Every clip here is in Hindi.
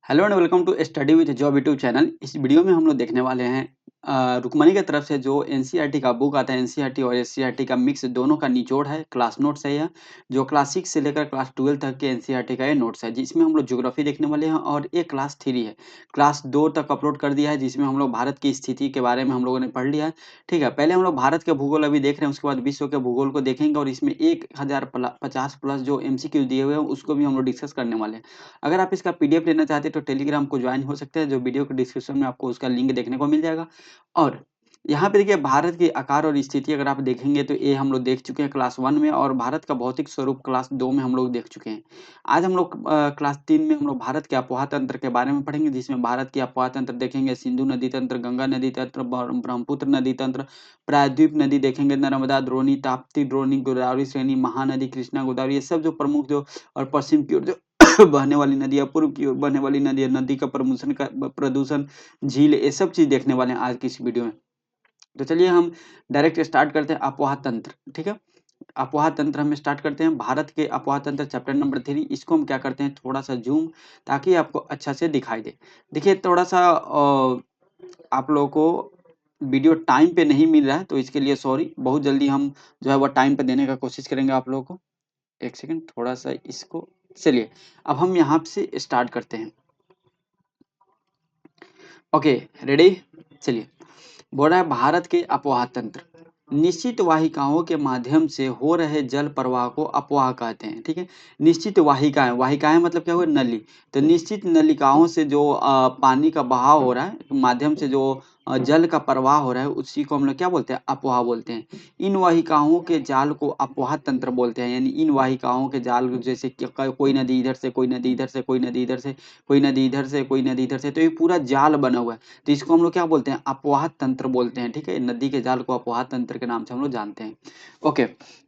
Hello and welcome to study with job YouTube channel. इस वीडियो में हम लोग देखने वाले हैं रुक्मणी की तरफ से जो एनसीईआरटी का बुक आता है। एनसीईआरटी और एससीईआरटी का मिक्स दोनों का निचोड़ है, क्लास नोट्स है यह, जो क्लास 6 से लेकर क्लास 12 तक के एनसीईआरटी का ये नोट्स है, जिसमें हम लोग ज्योग्राफी देखने वाले हैं। और ये क्लास 3 है, क्लास 2 तक अपलोड कर दिया है, जिसमें हम लोग भारत की स्थिति के बारे में हम लोगों ने पढ़ लिया है। ठीक है, पहले हम लोग भारत के भूगोल अभी देख रहे हैं, उसके बाद विश्व के भूगोल को देखेंगे और इसमें 1050 प्लस जो एमसीक्यू दिए हुए हैं उसको भी हम लोग डिस्कस करने वाले हैं। अगर आप इसका पीडीएफ लेना चाहते हैं तो टेलीग्राम को ज्वाइन हो सकते हैं, जो वीडियो के डिस्क्रिप्शन में आपको उसका लिंक देखने को मिल जाएगा। और यहाँ पे देखिए, भारत के आकार और स्थिति अगर आप देखेंगे तो ये हम लोग देख चुके हैं क्लास 1 में, और भारत का भौतिक स्वरूप क्लास 2 में हम लोग देख चुके हैं। आज हम लोग क्लास 3 में हम लोग भारत के अपोहा तंत्र के बारे में पढ़ेंगे, जिसमें भारत की अपोहा तंत्र देखेंगे, सिंधु नदी तंत्र, गंगा नदी तंत्र, ब्रह्मपुत्र नदी तंत्र, प्रायद्वीप नदी देखेंगे, नर्मदा, द्रोणी, ताप्ती, द्रोणी, गोदावरी श्रेणी, महानदी, कृष्णा, गोदावरी, ये सब जो प्रमुख जो और पश्चिम की ओर जो बहने वाली नदी है, पूर्व की ओर बहने वाली नदी है, नदी का प्रदूषण, झील, ये सब चीज देखने वाले हैं आज की इस वीडियो में। तो चलिए हम डायरेक्ट स्टार्ट करते हैं अपोहा तंत्र। ठीक है, अपोहा तंत्र हम स्टार्ट करते हैं। भारत के अपोहा तंत्र चैप्टर नंबर 3, इसको हम क्या करते हैं, थोड़ा सा जूम, ताकि आपको अच्छा से दिखाई दे। देखिए थोड़ा सा आप लोगों को वीडियो टाइम पे नहीं मिल रहा है, तो इसके लिए सॉरी। बहुत जल्दी हम जो है वो टाइम पे देने का कोशिश करेंगे आप लोगों को। एक सेकंड, थोड़ा सा इसको, चलिए अब हम यहाँ से स्टार्ट करते हैं। ओके, रेडी, चलिए। बोल रहा है भारत के अपवाह तंत्र, निश्चित वाहिकाओं के माध्यम से हो रहे जल प्रवाह को अपवाह कहते हैं। ठीक है, निश्चित वाहिकाएं, वाहिकाएं मतलब क्या हुआ, नली। तो निश्चित नलिकाओं से जो पानी का बहाव हो रहा है, माध्यम से जो जल का प्रवाह हो रहा है, उसी को हम लोग क्या बोलते हैं, अपवाह बोलते हैं। इन वाहिकाओं के जाल को अपवाह तंत्र बोलते हैं। यानी इन वाहिकाओं के जाल, जैसे कि कोई नदी इधर से, कोई नदी इधर से, कोई नदी इधर से, कोई नदी इधर से, कोई नदी इधर से, तो ये पूरा जाल बना हुआ है। तो इसको हम लोग क्या बोलते हैं, अपवाह तंत्र बोलते हैं। ठीक है, नदी के जाल को अपवाह तंत्र के नाम से हम लोग जानते हैं। ओके,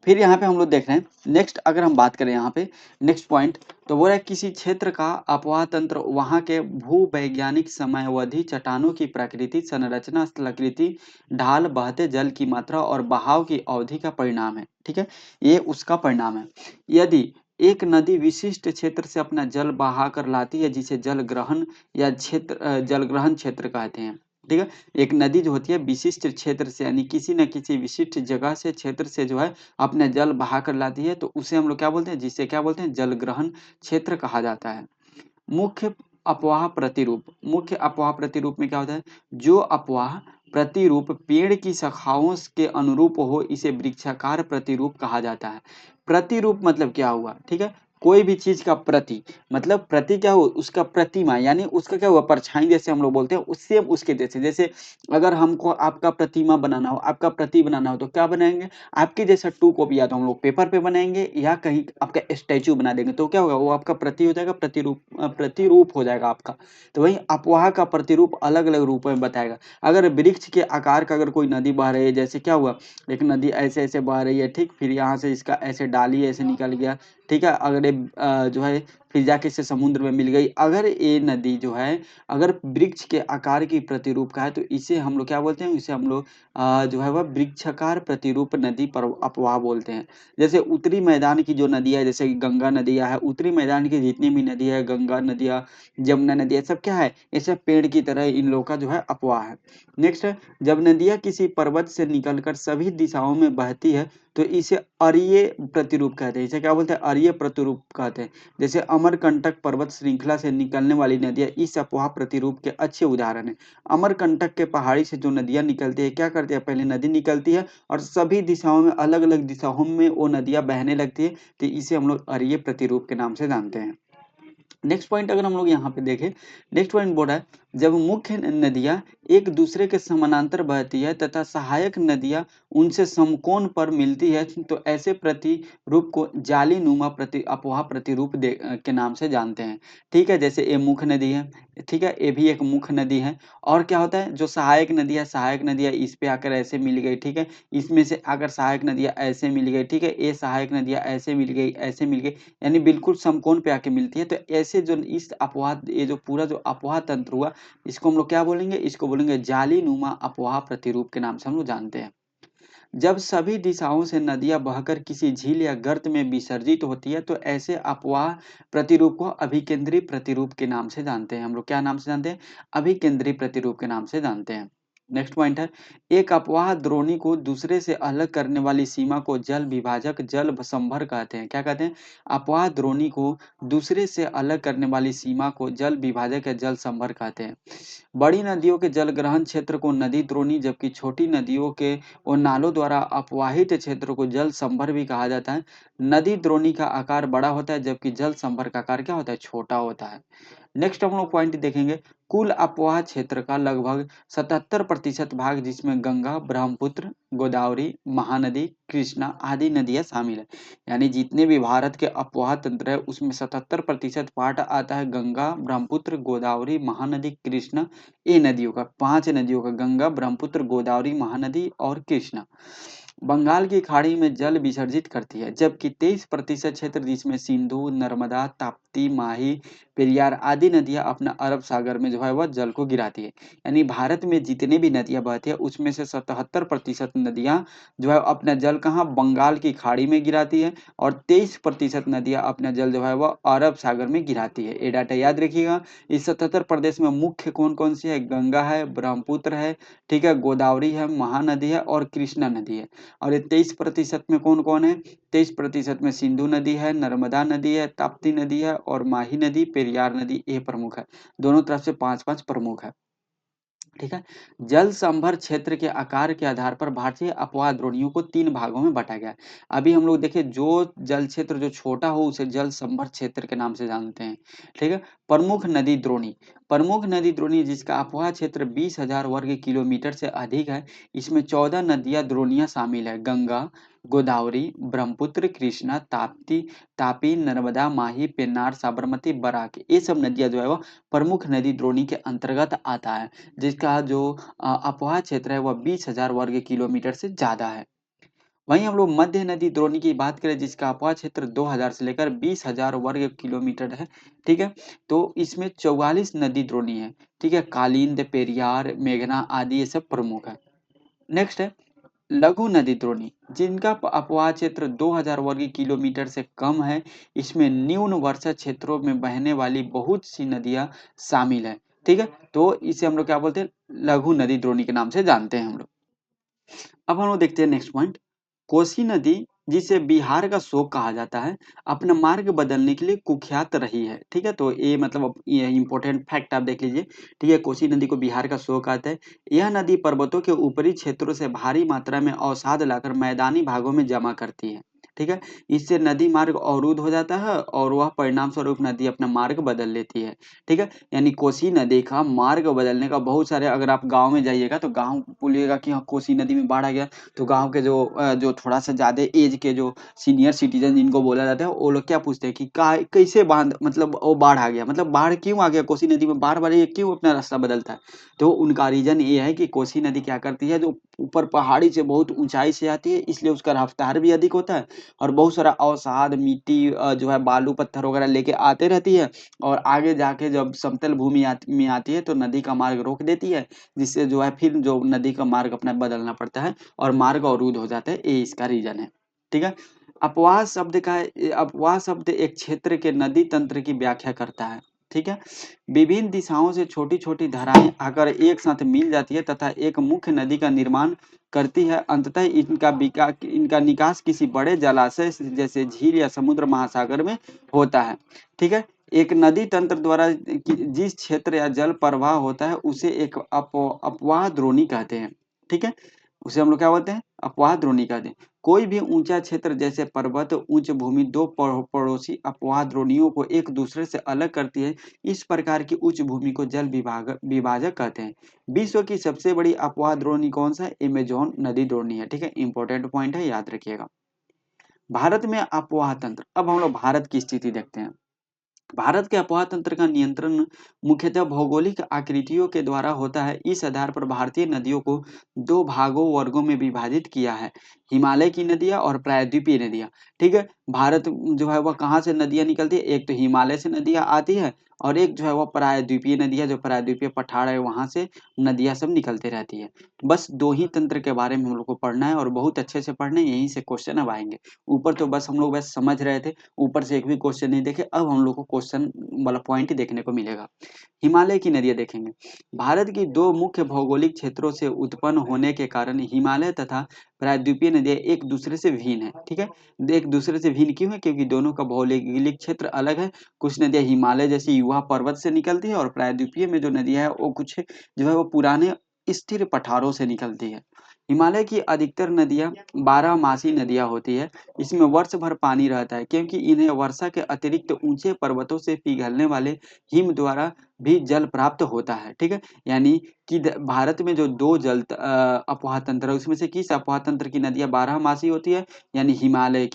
फिर यहाँ पे हम लोग देख रहे हैं नेक्स्ट, अगर हम बात करें यहाँ पे नेक्स्ट पॉइंट, तो वो है किसी क्षेत्र का अपवाह तंत्र वहाँ के भूवैज्ञानिक समयावधि, चट्टानों की प्रकृति, संरचना, स्थलाकृति, ढाल, बहते जल की मात्रा और बहाव की अवधि का परिणाम है। ठीक है, ये उसका परिणाम है। यदि एक नदी विशिष्ट क्षेत्र से अपना जल बहा कर लाती है, जिसे जल ग्रहण या जलग्रहण क्षेत्र कहते हैं। ठीक है, एक नदी जो होती है विशिष्ट क्षेत्र से, यानी किसी न किसी विशिष्ट जगह से, क्षेत्र से जो है अपने जल बहा कर लाती है, तो उसे हम लोग क्या बोलते हैं, जिसे क्या बोलते हैं, जलग्रहण क्षेत्र कहा जाता है। मुख्य अपवाह प्रतिरूप, मुख्य अपवाह प्रतिरूप में क्या होता है, जो अपवाह प्रतिरूप पेड़ की शाखाओं के अनुरूप हो, इसे वृक्षाकार प्रतिरूप कहा जाता है। प्रतिरूप मतलब क्या हुआ, ठीक है, कोई भी चीज का प्रति, मतलब प्रति क्या हुआ, उसका प्रतिमा, यानी उसका क्या हुआ, परछाई, जैसे हम लोग बोलते हैं, उससे उसके जैसे। जैसे अगर हमको आपका प्रतिमा बनाना हो, आपका प्रति बनाना हो, तो क्या बनाएंगे, आपके जैसा टू कॉपी या तो हम लोग पेपर पे बनाएंगे, या कहीं आपका स्टैचू बना देंगे, तो क्या होगा, वो आपका प्रति हो जाएगा, प्रतिरूप हो जाएगा आपका। तो वही अपवाह का प्रतिरूप अलग अलग रूप में बताएगा। अगर वृक्ष के आकार का अगर कोई नदी बह रही है, जैसे क्या हुआ, एक नदी ऐसे ऐसे बह रही है, ठीक, फिर यहाँ से इसका ऐसे डाली ऐसे निकल गया, ठीक है, अगर ये जो है फिर जाके इसे समुद्र में मिल गई। अगर ये नदी जो है, अगर वृक्ष के आकार की प्रतिरूप का है, तो इसे हम लोग क्या बोलते हैं, इसे हम लोग जो है वह वृक्षाकार प्रतिरूप नदी पर अपवाह बोलते हैं। जैसे उत्तरी मैदान की जो नदियाँ है, जैसे कि गंगा नदियाँ है, उत्तरी मैदान की जितनी भी नदी है, गंगा नदियाँ, जमुना नदियाँ, सब क्या है, ये सब पेड़ की तरह इन लोगों का जो है अपवाह है। नेक्स्ट है, जब नदियाँ किसी पर्वत से निकलकर सभी दिशाओं में बहती है, तो इसे अरीय प्रतिरूप कहते हैं। इसे क्या बोलते हैं, अरीय प्रतिरूप कहते हैं। जैसे अमरकंटक पर्वत श्रृंखला से निकलने वाली नदियाँ इस अपवाह प्रतिरूप के अच्छे उदाहरण हैं। अमरकंटक के पहाड़ी से जो नदियाँ निकलती है, क्या करती है, पहले नदी निकलती है और सभी दिशाओं में, अलग अलग दिशाओं में वो नदियाँ बहने लगती है, तो इसे हम लोग अरीय प्रतिरूप के नाम से जानते हैं। नेक्स्ट पॉइंट अगर हम लोग यहाँ पे देखें, नेक्स्ट पॉइंट बोल रहा है, जब मुख्य नदियाँ एक दूसरे के समानांतर बहती है तथा सहायक नदियाँ उनसे समकोण पर मिलती है, तो ऐसे प्रतिरूप को जाली नुमा अपवाह प्रतिरूप के नाम से जानते हैं। ठीक है, जैसे ये मुख्य नदी है, ठीक है, ये भी एक मुख्य नदी है। और क्या होता है, जो सहायक नदी है, सहायक नदियाँ इस पे आकर ऐसे मिल गई, ठीक है, इसमें से आकर सहायक नदियाँ ऐसे मिल गई, ठीक है, ये सहायक नदियाँ ऐसे मिल गई, ऐसे मिल गई, यानी बिल्कुल समकोण पे आके मिलती है। तो ऐसे जो इस अपवाह, ये जो पूरा जो अपवाह तंत्र हुआ, इसको हम लोग क्या बोलेंगे, इसको बोलेंगे जाली नुमा अपवाह प्रतिरूप के नाम से हम लोग जानते हैं। जब सभी दिशाओं से नदियां बहकर किसी झील या गर्त में विसर्जित होती है तो ऐसे अपवाह प्रतिरूप को अभिकेंद्री प्रतिरूप के नाम से जानते हैं। हम लोग क्या नाम से जानते हैं? अभिकेंद्री प्रतिरूप के नाम से जानते हैं। नेक्स्ट पॉइंट है, एक अपवाह द्रोणी को दूसरे से अलग करने वाली सीमा को जल विभाजक जल संभर कहते हैं। क्या कहते हैं? अपवाह द्रोणी को दूसरे से अलग करने वाली सीमा को जल विभाजक या जल संभर कहते हैं। बड़ी नदियों के जलग्रहण क्षेत्र को नदी द्रोणी, जबकि छोटी नदियों के और नालों द्वारा अपवाहित क्षेत्र को जल संभर भी कहा जाता है। नदी द्रोणी का आकार बड़ा होता है, जबकि जल संभर का आकार क्या होता है? छोटा होता है। नेक्स्ट हम लोग पॉइंट देखेंगे, कुल अपवाह क्षेत्र का लगभग 77% भाग, जिसमें गंगा, ब्रह्मपुत्र, गोदावरी, महानदी, कृष्णा आदि नदियां शामिल है। यानी जितने भी भारत के अपवाह तंत्र है उसमें 77% पार्ट आता है गंगा, ब्रह्मपुत्र, गोदावरी, महानदी, कृष्णा, ये नदियों का, 5 नदियों का, गंगा, ब्रह्मपुत्र, गोदावरी, महानदी और कृष्णा। बंगाल की खाड़ी में जल विसर्जित करती है, जबकि 23% क्षेत्र, जिसमें सिंधु, नर्मदा, ताप्ती, माही, पेरियार आदि नदियां अपना अरब सागर में जो है वह जल को गिराती है। यानी भारत में जितने भी नदियां बहती है उसमें से 77% नदियां जो है अपना जल कहाँ? बंगाल की खाड़ी में गिराती है, और 23% नदियां अपना जल जो है वह अरब सागर में गिराती है। ये डाटा याद रखिएगा। इस 77 प्रदेश में मुख्य कौन कौन सी है? गंगा है, ब्रह्मपुत्र है, ठीक है, गोदावरी है, महानदी है और कृष्णा नदी है। और ये 23% में कौन कौन है? 23% में सिंधु नदी है, नर्मदा नदी है, ताप्ती नदी है और माही नदी, पेरियार नदी, ये प्रमुख है। दोनों तरफ से 5-5 प्रमुख है। ठीक है। जल संभर क्षेत्र के आकार के आधार पर भारतीय अपवाह द्रोणियों को 3 भागों में बांटा गया है। अभी हम लोग देखिए, जो जल क्षेत्र जो छोटा हो उसे जल संभर क्षेत्र के नाम से जानते हैं। ठीक है। प्रमुख नदी द्रोणी, प्रमुख नदी द्रोणी जिसका अपवाह क्षेत्र 20,000 वर्ग किलोमीटर से अधिक है, इसमें 14 नदियां द्रोणियां शामिल है। गंगा, गोदावरी, ब्रह्मपुत्र, कृष्णा, ताप्ती, तापी, नर्मदा, माही, पेन्नार, साबरमती, बराक, ये सब नदियां जो है वो प्रमुख नदी द्रोणी के अंतर्गत आता है, जिसका जो अपवाह क्षेत्र है वह 20,000 वर्ग किलोमीटर से ज्यादा है। वहीं हम लोग मध्य नदी द्रोणी की बात करें, जिसका अपवाह क्षेत्र 2,000 से लेकर 20,000 वर्ग किलोमीटर है। ठीक है। तो इसमें 44 नदी द्रोणी है। ठीक है। कालिंद, पेरियार, मेघना आदि ये सब प्रमुख है। नेक्स्ट है लघु नदी द्रोणी, जिनका अपवाह क्षेत्र 2,000 वर्ग किलोमीटर से कम है। इसमें न्यून वर्षा क्षेत्रों में बहने वाली बहुत सी नदियां शामिल है। ठीक है। तो इसे हम लोग क्या बोलते हैं? लघु नदी द्रोणी के नाम से जानते हैं हम लोग। अब हम लोग देखते हैं नेक्स्ट पॉइंट, कोसी नदी, जिसे बिहार का शोक कहा जाता है, अपना मार्ग बदलने के लिए कुख्यात रही है। ठीक है। तो ये मतलब ये इंपॉर्टेंट फैक्ट आप देख लीजिए। ठीक है। कोसी नदी को बिहार का शोक कहते हैं। यह नदी पर्वतों के ऊपरी क्षेत्रों से भारी मात्रा में अवसाद लाकर मैदानी भागों में जमा करती है। ठीक है। इससे नदी मार्ग अवरुद्ध हो जाता है और वह परिणाम स्वरूप नदी अपना मार्ग बदल लेती है। ठीक है। यानी कोसी नदी का मार्ग बदलने का बहुत सारे, अगर आप गांव में जाइएगा तो गांव बोलिएगा कि हाँ कोसी नदी में बाढ़ आ गया, तो गांव के जो थोड़ा सा ज्यादा एज के जो सीनियर सिटीजन जिनको बोला जाता है, वो लोग क्या पूछते हैं कि कैसे बांध, मतलब वो बाढ़ आ गया, मतलब बाढ़ क्यों आ गया कोसी नदी में, बार बार ये क्यों अपना रास्ता बदलता है? तो उनका रीजन ये है कि कोसी नदी क्या करती है, जो ऊपर पहाड़ी से बहुत ऊंचाई से आती है, इसलिए उसका रफ्तार भी अधिक होता है और बहुत सारा अवसाद मिट्टी जो है बालू पत्थर वगैरह लेके आते रहती है, और आगे जाके जब समतल भूमि में आती है तो नदी का मार्ग रोक देती है, जिससे जो है फिर जो नदी का मार्ग अपना बदलना पड़ता है और मार्ग अवरुद्ध हो जाता है। ये इसका रीजन है। ठीक है। अपवाह शब्द एक क्षेत्र के नदी तंत्र की व्याख्या करता है। ठीक है। विभिन्न दिशाओं से छोटी छोटी धाराएं आकर एक साथ मिल जाती है तथा एक मुख्य नदी का निर्माण करती है। अंततः इनका निकास किसी बड़े जलाशय जैसे झील या समुद्र महासागर में होता है। ठीक है। एक नदी तंत्र द्वारा जिस क्षेत्र या जल प्रवाह होता है उसे एक अपवाह द्रोणी कहते हैं। ठीक है। उसे हम लोग क्या बोलते हैं? अपवाह द्रोणी कहते हैं। कोई भी ऊंचा क्षेत्र जैसे पर्वत, उच्च भूमि दो पड़ोसी अपवाह द्रोणियों को एक दूसरे से अलग करती है। इस प्रकार की उच्च भूमि को जल विभाजक कहते हैं। विश्व की सबसे बड़ी अपवाह द्रोणी कौन सा है? अमेजोन नदी द्रोणी है। ठीक है। इंपॉर्टेंट पॉइंट है, याद रखिएगा। भारत में अपवाह तंत्र, अब हम लोग भारत की स्थिति देखते हैं। भारत के अपवाह तंत्र का नियंत्रण मुख्यतः भौगोलिक आकृतियों के द्वारा होता है। इस आधार पर भारतीय नदियों को दो भागों वर्गों में विभाजित किया है, हिमालय की नदियां और प्रायद्वीपीय नदियां। ठीक है। भारत जो है वह कहाँ से नदियां निकलती है? एक तो हिमालय से नदियां आती है और एक जो है वो प्रायद्वीपीय नदी है, जो प्रायद्वीपीय पठार है वहाँ से नदियाँ सब निकलते रहती है। बस 2 ही तंत्र के बारे में हम लोग को पढ़ना है और बहुत अच्छे से पढ़ना है, यहीं से क्वेश्चन अब आएँगे। ऊपर तो बस हम लोग बस समझ रहे थे, ऊपर से एक भी क्वेश्चन नहीं देखे, अब हम लोग को क्वेश्चन वाला पॉइंट देखने को मिलेगा। हिमालय की नदियाँ देखेंगे। भारत की 2 मुख्य भौगोलिक क्षेत्रों से उत्पन्न होने के कारण हिमालय तथा प्रायद्वीपीय नदियाँ एक दूसरे से भिन्न हैं, ठीक है? एक दूसरे से भिन्न क्यों है? क्योंकि दोनों का भौगोलिक क्षेत्र अलग है। कुछ नदियाँ हिमालय जैसी युवा पर्वत से निकलती है और प्रायद्वीपीय में जो नदियाँ है वो कुछ जो है वो पुराने स्थिर पठारों से निकलती है। हिमालय की अधिकतर नदियाँ बारहमासी नदियाँ होती है। इसमें वर्ष भर पानी रहता है क्योंकि इन्हें वर्षा के अतिरिक्त ऊंचे पर्वतों से पिघलने वाले हिम द्वारा भी जल प्राप्त होता है, ठीक है? यानी कि भारत में जो दो अफवाह तंत्र है उसमें से किस अफवाह तंत्र की नदियाँ बारहमासी होती है? यानी हिमालय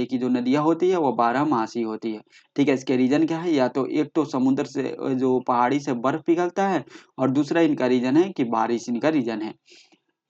की जो नदियाँ होती है वो बारहमासी होती है, ठीक है? इसके रीजन क्या है? या तो एक तो समुद्र से जो पहाड़ी से बर्फ पिघलता है और दूसरा इनका रीजन है कि बारिश इनका रीजन है।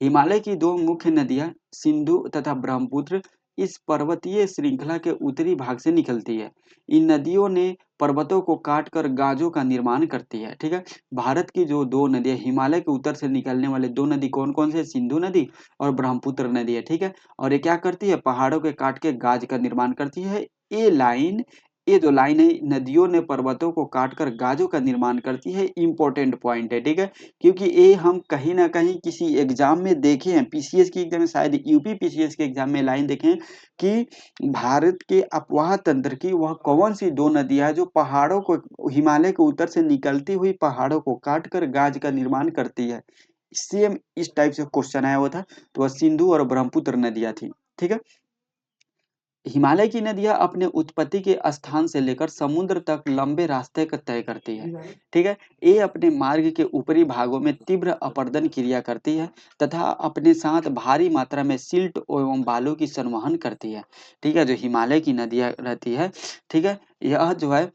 हिमालय की 2 मुख्य नदियाँ सिंधु तथा ब्रह्मपुत्र इस पर्वतीय श्रृंखला के उत्तरी भाग से निकलती है। इन नदियों ने पर्वतों को काटकर गाजों का निर्माण करती है, ठीक है? भारत की जो 2 नदियाँ हिमालय के उत्तर से निकलने वाले 2 नदी कौन-कौन से? सिंधु नदी और ब्रह्मपुत्र नदी है, ठीक है? और ये क्या करती है? पहाड़ों के काट के गाज का निर्माण करती है। ये लाइन ये जो लाइन है नदियों ने पर्वतों को काटकर गाजों का निर्माण करती है, इम्पोर्टेंट पॉइंट है, ठीक है? क्योंकि ये हम कहीं न कहीं किसी एग्ज़ाम में देखे हैं, पीसीएस की एग्ज़ाम में शायद यूपी पीसीएस के एग्ज़ाम में लाइन देखे हैं कि भारत के अपवाह तंत्र की वह कौन-सी 2 नदियाँ हैं जो पहाड़ों को हिमालय के उत्तर से निकलती हुई पहाड़ों को काट कर गाज का निर्माण करती है। सेम इस टाइप से क्वेश्चन आया हुआ था, तो वह सिंधु और ब्रह्मपुत्र नदियाँ थी, ठीक है? हिमालय की नदियाँ अपने उत्पत्ति के स्थान से लेकर समुद्र तक लंबे रास्ते का तय करती है, ठीक है? ये अपने मार्ग के ऊपरी भागों में तीव्र अपरदन क्रिया करती है तथा अपने साथ भारी मात्रा में सिल्ट एवं बालू की संवहन करती है, ठीक है? जो हिमालय की नदियाँ रहती है, ठीक है? यह जो है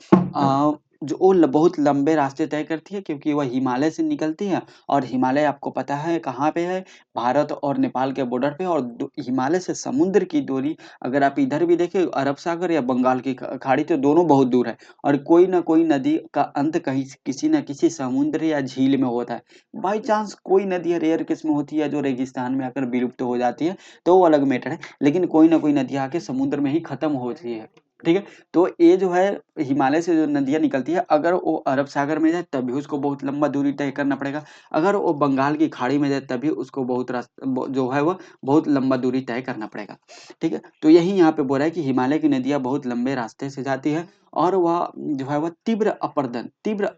जो वो बहुत लंबे रास्ते तय करती है क्योंकि वह हिमालय से निकलती है और हिमालय आपको पता है कहाँ पे है? भारत और नेपाल के बॉर्डर पे और हिमालय से समुद्र की दूरी अगर आप इधर भी देखें अरब सागर या बंगाल की खाड़ी तो दोनों बहुत दूर है और कोई ना कोई नदी का अंत कहीं किसी न किसी समुद्र या झील में होता है। बाई चांस कोई नदी रेयर केस में होती है जो रेगिस्तान में आकर विलुप्त हो जाती है तो वो अलग मैटर है, लेकिन कोई ना कोई नदी आके समुद्र में ही खत्म होती है, ठीक है? तो ये जो है हिमालय से जो नदियाँ निकलती है अगर वो अरब सागर में जाए तब भी उसको बहुत लंबा दूरी तय करना पड़ेगा। अगर वो बंगाल की खाड़ी में जाए तभी उसको जो है वो बहुत लंबा दूरी तय करना पड़ेगा। ठीक है? तो यही यहाँ पे बोल रहा है कि हिमालय की नदियाँ बहुत लंबे रास्ते से जाती है और वह जो है वह तीव्र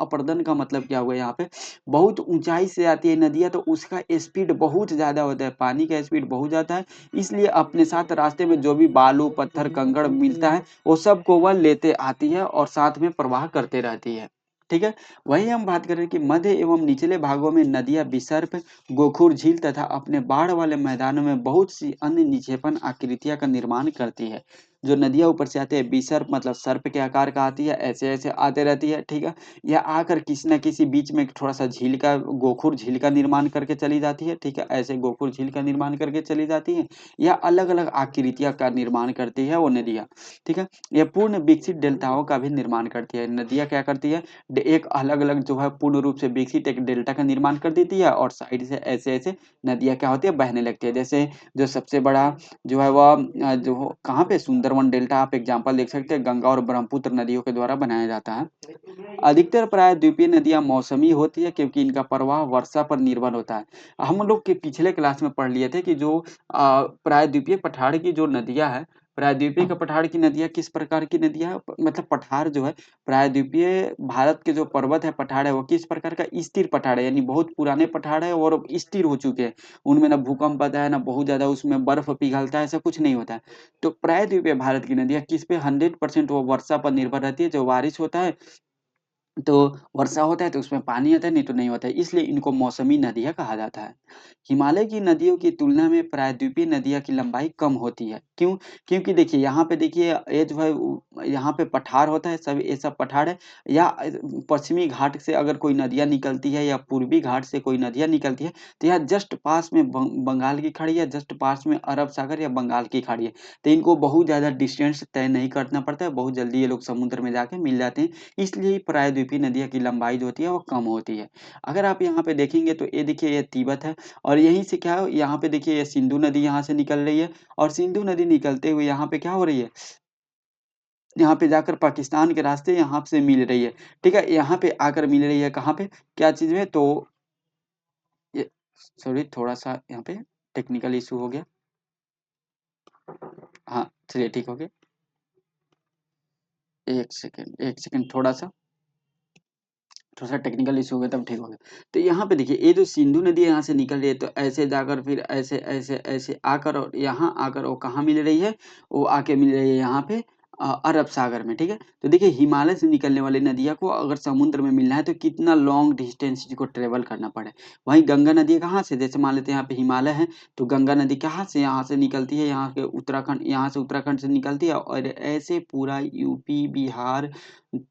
अपर्दन का मतलब क्या हुआ यहाँ पे? बहुत ऊँचाई से आती है नदियाँ तो उसका स्पीड बहुत ज़्यादा होता है, पानी का स्पीड बहुत ज़्यादा है, इसलिए अपने साथ रास्ते में जो भी बालू, पत्थर, कंकड़ मिलता है, वो सबको वह लेते आती है और साथ में प्रवाह करते रहती है। ठीक है? वहीं हम बात करें कि मध्य एवं निचले भागों में नदियाँ विसर्प, गोखुर झील तथा अपने बाढ़ वाले मैदानों में बहुत सी अन्य निक्षेपण आकृतियां का निर्माण करती है। जो नदियाँ ऊपर से आती है विसर्प मतलब सर्प के आकार का आती है, ऐसे-ऐसे आते रहती है, ठीक है? या आकर किसी न किसी बीच में थोड़ा-सा झील का गोखुर झील का निर्माण करके चली जाती है, ठीक है? ऐसे गोखुर झील का निर्माण करके चली जाती है या अलग-अलग आकृतियाँ का निर्माण करती है वो नदियाँ, ठीक है? ये पूर्ण विकसित डेल्टाओं का भी निर्माण करती है। नदियाँ क्या करती है एक अलग-अलग जो है पूर्ण रूप से विकसित एक डेल्टा का निर्माण कर देती है और साइड से ऐसे-ऐसे नदियाँ क्या होती है बहने लगती है। जैसे जो सबसे बड़ा जो है वह जो कहाँ पे सुंदरवन डेल्टा आप एग्ज़ाम्पल देख सकते हैं गंगा और ब्रह्मपुत्र नदियों के द्वारा बनाया जाता है। अधिकतर प्रायद्वीपीय नदियाँ मौसमी होती है क्योंकि इनका प्रवाह वर्षा पर निर्भर होता है। हम लोग के पिछले क्लास में पढ़ लिए थे कि जो प्रायद्वीपीय पठार की जो नदियाँ हैं, प्रायद्वीपीय के पठार की नदियाँ किस प्रकार की नदियाँ हैं? मतलब पठार जो है प्रायद्वीपीय भारत के जो पर्वत है, पठार है, वो किस प्रकार का स्थिर पठार है, यानी बहुत पुराने पठार है और स्थिर हो चुके हैं। उनमें ना भूकंप आता है, ना बहुत ज़्यादा उसमें बर्फ पिघलता है, ऐसा कुछ नहीं होता है। तो प्रायद्वीपीय भारत की नदियाँ किस पे 100% वो वर्षा पर निर्भर रहती है, जो बारिश होता है तो वर्षा होता है तो उसमें पानी आता है, नहीं तो नहीं होता है, इसलिए इनको मौसमी नदियाँ कहा जाता है। हिमालय की नदियों की तुलना में प्रायद्वीपीय नदियाँ की लंबाई कम होती है। क्यों? क्योंकि देखिए यहाँ पे देखिए ये जो है यहाँ पे पठार होता है, सब ये सब पठार है या पश्चिमी घाट से अगर कोई नदियाँ निकलती है या पूर्वी घाट से कोई नदियाँ निकलती है, तो यहाँ जस्ट पास में बंगाल की खाड़ी है, जस्ट पास में अरब सागर या बंगाल की खाड़ी है। तो इनको बहुत ज़्यादा डिस्टेंस तय नहीं करना पड़ता है, बहुत जल्दी ये लोग समुद्र में जाके मिल जाते हैं। इसलिए प्रायद्वीपीय प्रायद्वीपीय नदियों की लंबाई जो होती है वो कम होती है। अगर आप यहाँ पे देखेंगे तो ये देखिए ये तिब्बत है और यहीं से क्या है, यहाँ पे देखिए ये सिंधु नदी यहाँ से निकल रही है और सिंधु नदी निकलते हुए यहाँ पे क्या हो रही है, यहाँ पे जाकर पाकिस्तान के रास्ते यहाँ से मिल रही है। ठीक है, यहाँ पे आकर मिल रही है कहाँ पे, क्या चीज़ में, तो ये सॉरी थोड़ा सा यहाँ पे टेक्निकल इशू हो गया। हाँ चलिए ठीक हो गया, एक सेकंड थोड़ा सा टेक्निकल इशू हो गया तब ठीक हो गया। तो यहाँ पे देखिए ये जो सिंधु नदी यहाँ से निकल रही है तो ऐसे जाकर फिर ऐसे ऐसे ऐसे आकर और यहाँ आकर वो कहाँ मिल रही है, वो आके मिल रही है यहाँ पे अरब सागर में। ठीक है, तो देखिए हिमालय से निकलने वाली नदियों को अगर समुद्र में मिलना है तो कितना लॉन्ग डिस्टेंस को ट्रेवल करना पड़े। वहीं गंगा नदी कहाँ से, जैसे मान लेते हैं यहाँ पे हिमालय है तो गंगा नदी कहाँ से, यहाँ से निकलती है, यहाँ के उत्तराखंड, यहाँ से उत्तराखंड से निकलती है और ऐसे पूरा यूपी बिहार,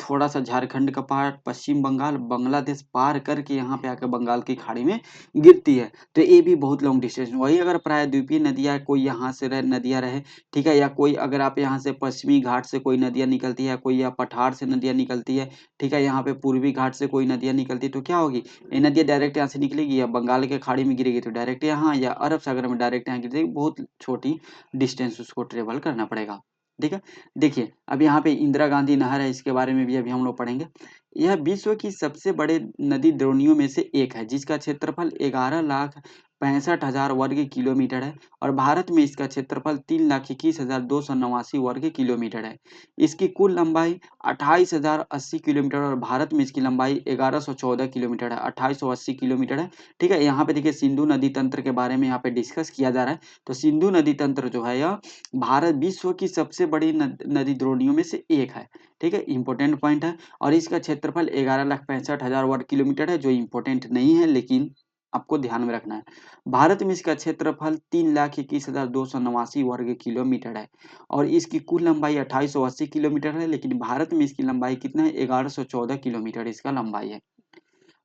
थोड़ा सा झारखंड का पार्ट, पश्चिम बंगाल, बांग्लादेश पार करके यहाँ पे आकर बंगाल की खाड़ी में गिरती है। तो ये भी बहुत लॉन्ग डिस्टेंस। वही अगर प्रायद्वीपीय नदियाँ कोई यहाँ से नदियाँ रहे, ठीक है, या कोई अगर आप यहाँ से पश्चिमी घाट से कोई नदियाँ निकलती है, कोई या पठार से नदियाँ निकलती है, ठीक है, यहाँ पे पूर्वी घाट से कोई नदियाँ निकलती है, तो क्या होगी, ये नदियाँ डायरेक्ट यहाँ से निकलेगी या बंगाल के खाड़ी में गिरेगी तो डायरेक्ट यहाँ, या अरब सागर में डायरेक्ट यहाँ गिरेगी। बहुत छोटी डिस्टेंस उसको ट्रेवल करना पड़ेगा। ठीक है, देखिए अब यहाँ पे इंदिरा गांधी नहर है, इसके बारे में भी अभी हम लोग पढ़ेंगे। यह विश्व की सबसे बड़े नदी द्रोणियों में से एक है जिसका क्षेत्रफल 11,65,000 वर्ग किलोमीटर है और भारत में इसका क्षेत्रफल 3,21,289 वर्ग किलोमीटर है। इसकी कुल लंबाई 28,080 किलोमीटर और भारत में इसकी लंबाई 1114 किलोमीटर है, 2880 किलोमीटर है। ठीक है, यहाँ पे देखिए सिंधु नदी तंत्र के बारे में यहाँ पे डिस्कस किया जा रहा है। तो सिंधु नदी तंत्र जो है यह भारत विश्व की सबसे बड़ी नदी द्रोणियों में से एक है। ठीक है, इंपॉर्टेंट पॉइंट है। और इसका क्षेत्रफल 11,65,000 वर्ग किलोमीटर है, जो इंपॉर्टेंट नहीं है लेकिन आपको ध्यान में रखना है। भारत में इसका क्षेत्रफल 3,21,289 वर्ग किलोमीटर है और इसकी कुल लंबाई 2880 किलोमीटर है, लेकिन भारत में इसकी लंबाई कितना है, 1114 किलोमीटर इसका लंबाई है।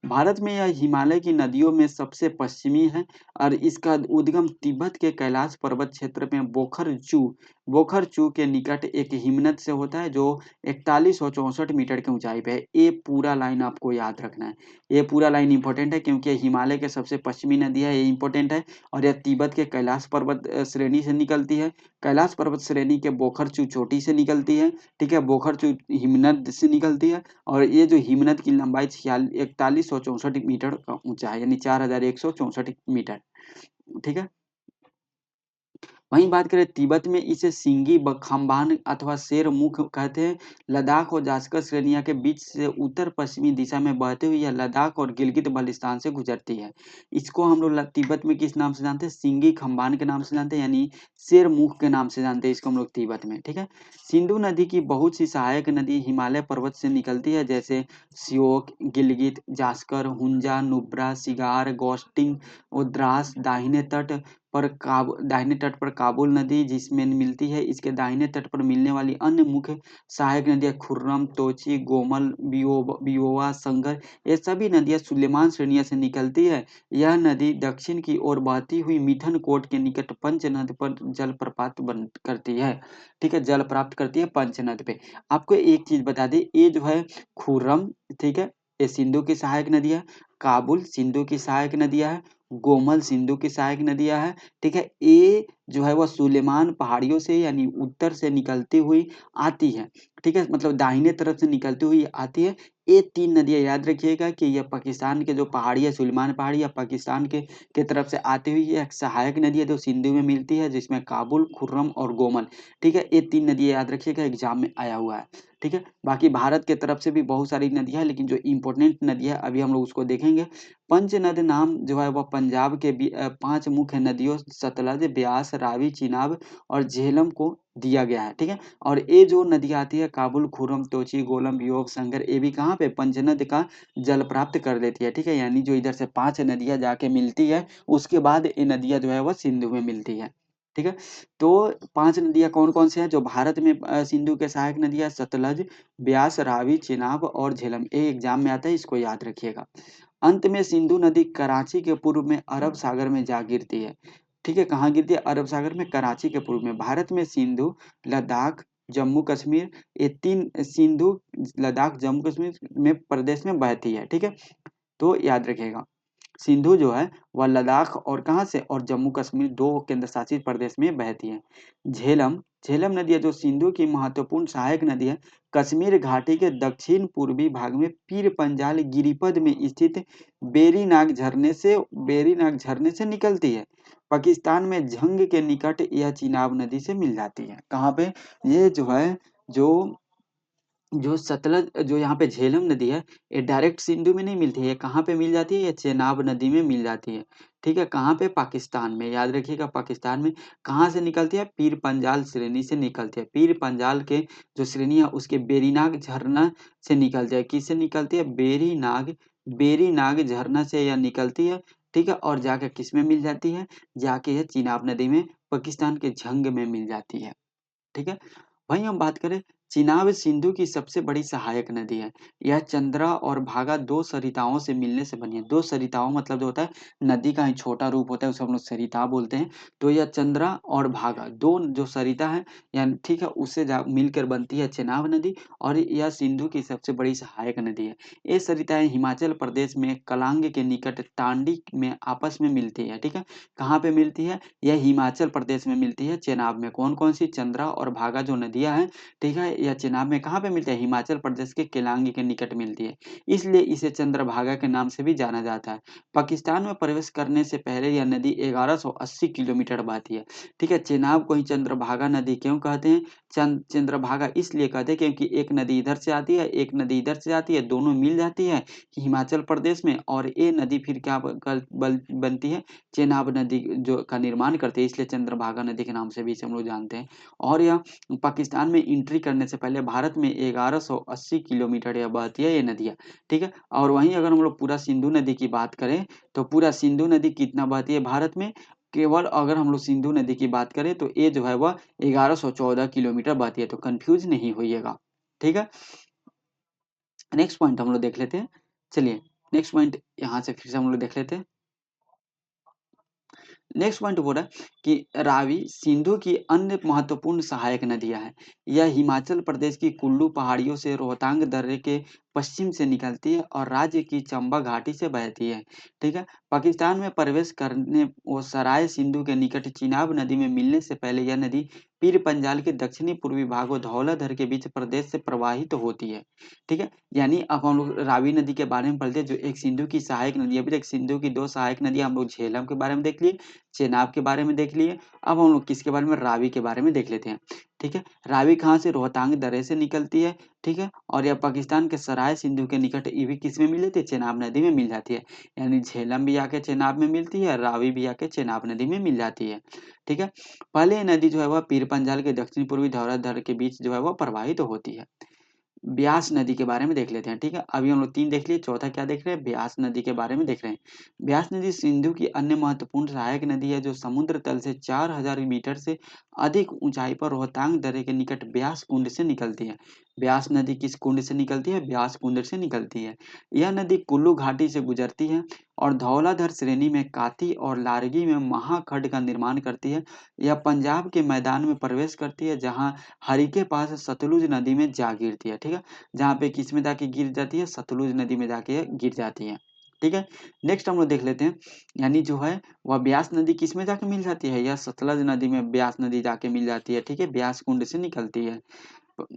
भारत में यह हिमालय की नदियों में सबसे पश्चिमी है और इसका उद्गम तिब्बत के कैलाश पर्वत क्षेत्र में बोखरचू के निकट एक हिमनद से होता है जो 4164 मीटर की ऊंचाई पे है। ये पूरा लाइन आपको याद रखना है, ये पूरा लाइन इंपॉर्टेंट है क्योंकि ये हिमालय के सबसे पश्चिमी नदी है, ये इंपॉर्टेंट है। और यह तिब्बत के कैलाश पर्वत श्रेणी से निकलती है। कैलाश पर्वत श्रेणी के बोखरचू चोटी से निकलती है। ठीक है, बोखरचू हिमनद से निकलती है और ये जो हिमनद की लंबाई 4164 मीटर का ऊंचा है, यानी 4164 मीटर। ठीक है, वहीं बात करें तिब्बत में इसे सिंगी खाम्बान अथवा शेर मुख कहते हैं। लद्दाख और जास्कर श्रेणियां के बीच से उत्तर पश्चिमी दिशा में बहते हुए यह लद्दाख और गिलगित बल्टिस्तान से गुजरती है। इसको हम लोग तिब्बत में किस नाम से जानते हैं, सिंगी खाम्बान के नाम से जानते हैं, यानी शेर मुख के नाम से जानते हैं इसको हम लोग तिब्बत में। ठीक है, सिंधु नदी की बहुत सी सहायक नदी हिमालय पर्वत से निकलती है, जैसे श्योक, गिलगित, जास्कर, हुंजा, नुब्रा, सिगार, गोस्टिंग और द्रास। दाहिने तट पर काबुल नदी जिसमें मिलती है। इसके दाहिने तट पर मिलने वाली अन्य मुख्य सहायक नदियां खुर्रम, तोची, गोमल, बियोवा, संगर, ये सभी नदियां सुलेमान श्रेणियों से निकलती है। यह नदी दक्षिण की ओर बहती हुई मिठन कोट के निकट पंचनद पर जलप्रपात बन करती है। ठीक है, जल प्राप्त करती है पंचनद पे। आपको एक चीज बता दें, ये जो है खुर्रम, ठीक है, ये सिंधु की सहायक नदी है। काबुल सिंधु की सहायक नदियां है। गोमल सिंधु की सहायक नदियां है। ठीक है, ये जो है वह सुलेमान पहाड़ियों से यानी उत्तर से निकलती हुई आती है। ठीक है, मतलब दाहिने तरफ से निकलती हुई आती है। ये तीन नदियां याद रखिएगा कि यह पाकिस्तान के जो पहाड़ी है, सुलेमान पहाड़ी या पाकिस्तान के तरफ से आती हुई एक सहायक नदी है जो सिंधु में मिलती है, जिसमें काबुल, खुर्रम और गोमल। ठीक है, ये तीन नदियां याद रखिएगा, एग्जाम में आया हुआ है। ठीक है, बाकी भारत के तरफ से भी बहुत सारी नदियां हैं, लेकिन जो इंपॉर्टेंट नदियां अभी हम लोग उसको देखेंगे। पंचनद नाम जो है वह पंजाब के 5 मुख्य नदियों सतलज, ब्यास, रावी, चिनाब और झेलम को दिया गया है। ठीक है, और ये जो नदियाँ आती है काबुल, खुर्रम, तोची, गोलम, बियोग, संगर, ये भी कहाँ पे पंचनद का जल प्राप्त कर लेती है। ठीक है, यानी जो इधर से 5 नदियाँ जाके मिलती है उसके बाद ये नदियाँ जो है वह सिंधु में मिलती है। ठीक है, तो 5 नदियाँ कौन कौन से हैं जो भारत में सिंधु के सहायक नदियाँ, सतलज, ब्यास, रावी, चिनाब और झेलम। ये एग्जाम में आता है, इसको याद रखिएगा। अंत में सिंधु नदी कराची के पूर्व में अरब सागर में जा गिरती है। ठीक है, कहाँ गिरती है, अरब सागर में, कराची के पूर्व में। भारत में सिंधु, लद्दाख, जम्मू कश्मीर, ये 3 सिंधु, लद्दाख, जम्मू कश्मीर में प्रदेश में बहती है, ठीक है। तो याद रखिएगा, सिंधु जो है वह लद्दाख और कहाँ से, और जम्मू कश्मीर 2 केंद्र शासित प्रदेश में बहती है। झेलम, झेलम नदी है जो सिंधु की महत्वपूर्ण सहायक नदी है, कश्मीर घाटी के दक्षिण पूर्वी भाग में पीर पंजाल गिरिपद में स्थित बेरीनाग झरने से निकलती है। पाकिस्तान में झंग के निकट यह चिनाब नदी से मिल जाती है। कहाँ पे, ये जो है, जो जो सतलज, जो यहाँ पे झेलम नदी है, ये डायरेक्ट सिंधु में नहीं मिलती है, ये कहाँ पे मिल जाती है, ये चेनाब नदी में मिल जाती है, ठीक है। कहाँ पे, पाकिस्तान में, याद रखिएगा पाकिस्तान में। कहाँ से निकलती है, पीर पंजाल श्रेणी से निकलती है, पीर पंजाल के जो श्रेणी है उसके बेरीनाग झरना से निकलती है। किससे निकलती है, बेरीनाग, बेरीनाग झरना से यह निकलती है, ठीक है। और जाके किस में मिल जाती है, जाके यह चिनाब नदी में, पाकिस्तान के झंग में मिल जाती है, ठीक है। वहीं हम बात करें, चिनाब सिंधु की सबसे बड़ी सहायक नदी है। यह चंद्रा और भागा 2 सरिताओं से मिलने से बनी है। 2 सरिताओं मतलब जो होता है, नदी का ही छोटा रूप होता है, उसे हम लोग सरिता बोलते हैं। तो यह चंद्रा और भागा 2 जो सरिता है, यानी ठीक है, उससे मिलकर बनती है चेनाब नदी, और यह सिंधु की सबसे बड़ी सहायक नदी है। ये सरिताएं हिमाचल प्रदेश में कलांग के निकट तांडी में आपस में मिलती है, ठीक है। कहाँ पे मिलती है, यह हिमाचल प्रदेश में मिलती है चेनाब में। कौन कौन सी, चंद्रा और भागा जो नदियां हैं, ठीक है, यह चेनाब में कहाँ पे मिलती है, हिमाचल प्रदेश के केलांगी के निकट मिलती है, इसलिए इसे चंद्रभागा के नाम से भी जाना जाता है। पाकिस्तान में प्रवेश करने से पहले यह नदी 1180 किलोमीटर बहती है, ठीक है। चेनाब को ही चंद्रभागा नदी क्यों कहते हैं, चंद्रभागा इसलिए कहते हैं क्योंकि एक नदी इधर से आती है, एक नदी इधर से आती है, दोनों मिल जाती है हिमाचल प्रदेश में, और ये नदी फिर क्या बनती है, चेनाब नदी जो का निर्माण करते हैं, इसलिए चंद्रभागा नदी के नाम से भी इसे हम लोग जानते हैं। और यह पाकिस्तान में एंट्री करने से पहले भारत में 1180 किलोमीटर यह बहती है, ये नदियाँ, ठीक है। और वहीं अगर हम लोग पूरा सिंधु नदी की बात करें, तो पूरा सिंधु नदी कितना बहती है भारत में, केवल अगर हम लोग सिंधु नदी की बात करें तो ये जो है वह 1114 किलोमीटर बहती है, तो कंफ्यूज नहीं होइएगा, ठीक है। नेक्स्ट पॉइंट हम लोग देख लेते हैं, चलिए नेक्स्ट पॉइंट यहाँ से फिर से हम लोग देख लेते हैं। नेक्स्ट पॉइंट बोल रहा है कि रावी सिंधु की अन्य महत्वपूर्ण सहायक नदियां हैं। यह हिमाचल प्रदेश की कुल्लू पहाड़ियों से रोहतांग दर्रे के पश्चिम से निकलती है और राज्य की चंबा घाटी से बहती है, ठीक है। पाकिस्तान में प्रवेश करने वो सराय सिंधु के निकट चिनाब नदी में मिलने से पहले यह नदी पीर पंजाल के दक्षिणी पूर्वी भाग और धौलाधर के बीच प्रदेश से प्रवाहित होती है, ठीक है। यानी अब हम लोग रावी नदी के बारे में पढ़ते हैं, जो एक सिंधु की सहायक नदी है। अभी तक सिंधु की 2 सहायक नदियां हम लोग झेलम के बारे में देख लिए, चेनाब के बारे में देख लिए, अब हम लोग किसके बारे में, रावी के बारे में देख लेते हैं, ठीक है। रावी कहाँ से, रोहतांग दर्रे से निकलती है, ठीक है। और यह पाकिस्तान के सराय सिंधु के निकट, ये भी किस में मिल जाती है, चेनाब नदी में मिल जाती है। यानी झेलम भी आके चेनाब में मिलती है, रावी भी आके चेनाब नदी में मिल जाती है, ठीक है। पहले ये नदी जो है वह पीर पंजाल के दक्षिण पूर्वी धौलाधर के बीच जो है वह प्रवाहित होती है। ब्यास नदी के बारे में देख लेते हैं, ठीक है। अभी हम लोग 3 देख लिए, चौथा क्या देख रहे हैं, ब्यास नदी के बारे में देख रहे हैं। ब्यास नदी सिंधु की अन्य महत्वपूर्ण सहायक नदी है, जो समुद्र तल से 4000 मीटर से अधिक ऊंचाई पर रोहतांग दर्रे के निकट ब्यास कुंड से निकलती है। ब्यास नदी किस कुंड से निकलती है, ब्यास कुंड से निकलती है। यह नदी कुल्लू घाटी से गुजरती है और धौलाधर श्रेणी में काती और लारगी में महाखड्ड का निर्माण करती है। यह पंजाब के मैदान में प्रवेश करती है, जहाँ हरि के पास सतलुज नदी में जा गिरती है, ठीक है। जहाँ पे किस में जाके गिर जाती है, सतलुज नदी में जाके गिर जाती है, ठीक है। नेक्स्ट हम लोग देख लेते हैं, यानी जो है वह ब्यास नदी किस में जाके मिल जाती है, यह सतलज नदी में ब्यास नदी जाके मिल जाती है, ठीक है, ब्यास कुंड से निकलती है,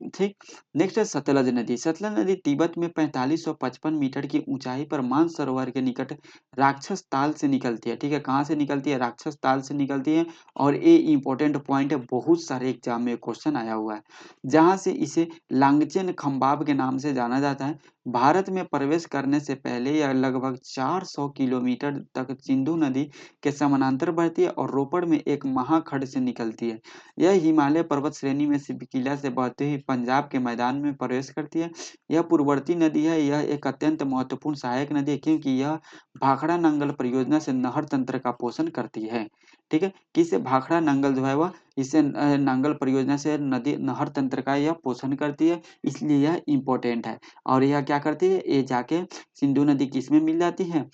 ठीक। नेक्स्ट है सतलज नदी। सतलज नदी तिब्बत में 4555 मीटर की ऊंचाई पर मानसरोवर के निकट राक्षस ताल से निकलती है, ठीक है। कहाँ से निकलती है, राक्षस ताल से निकलती है। और ये इंपॉर्टेंट पॉइंट है, बहुत सारे एग्जाम में क्वेश्चन आया हुआ है, जहाँ से इसे लांगचेन खम्बाब के नाम से जाना जाता है। भारत में प्रवेश करने से पहले यह लगभग 400 किलोमीटर तक सिंधु नदी के समानांतर बहती है और रोपड़ में एक महाखड्ड से निकलती है। यह हिमालय पर्वत श्रेणी में सिबकिला से बहते हुए पंजाब के मैदान में प्रवेश करती है। यह पूर्ववर्ती नदी है, यह एक अत्यंत महत्वपूर्ण सहायक नदी है, क्योंकि यह भाखड़ा नंगल परियोजना से नहर तंत्र का पोषण करती है, ठीक है। किससे, भाखड़ा नंगल जो है वह इससे नांगल परियोजना से नदी नहर तंत्र का यह पोषण करती है, इसलिए यह इम्पोर्टेंट है। और यह क्या करती है, ये जाके सिंधु नदी किसमें मिल जाती है,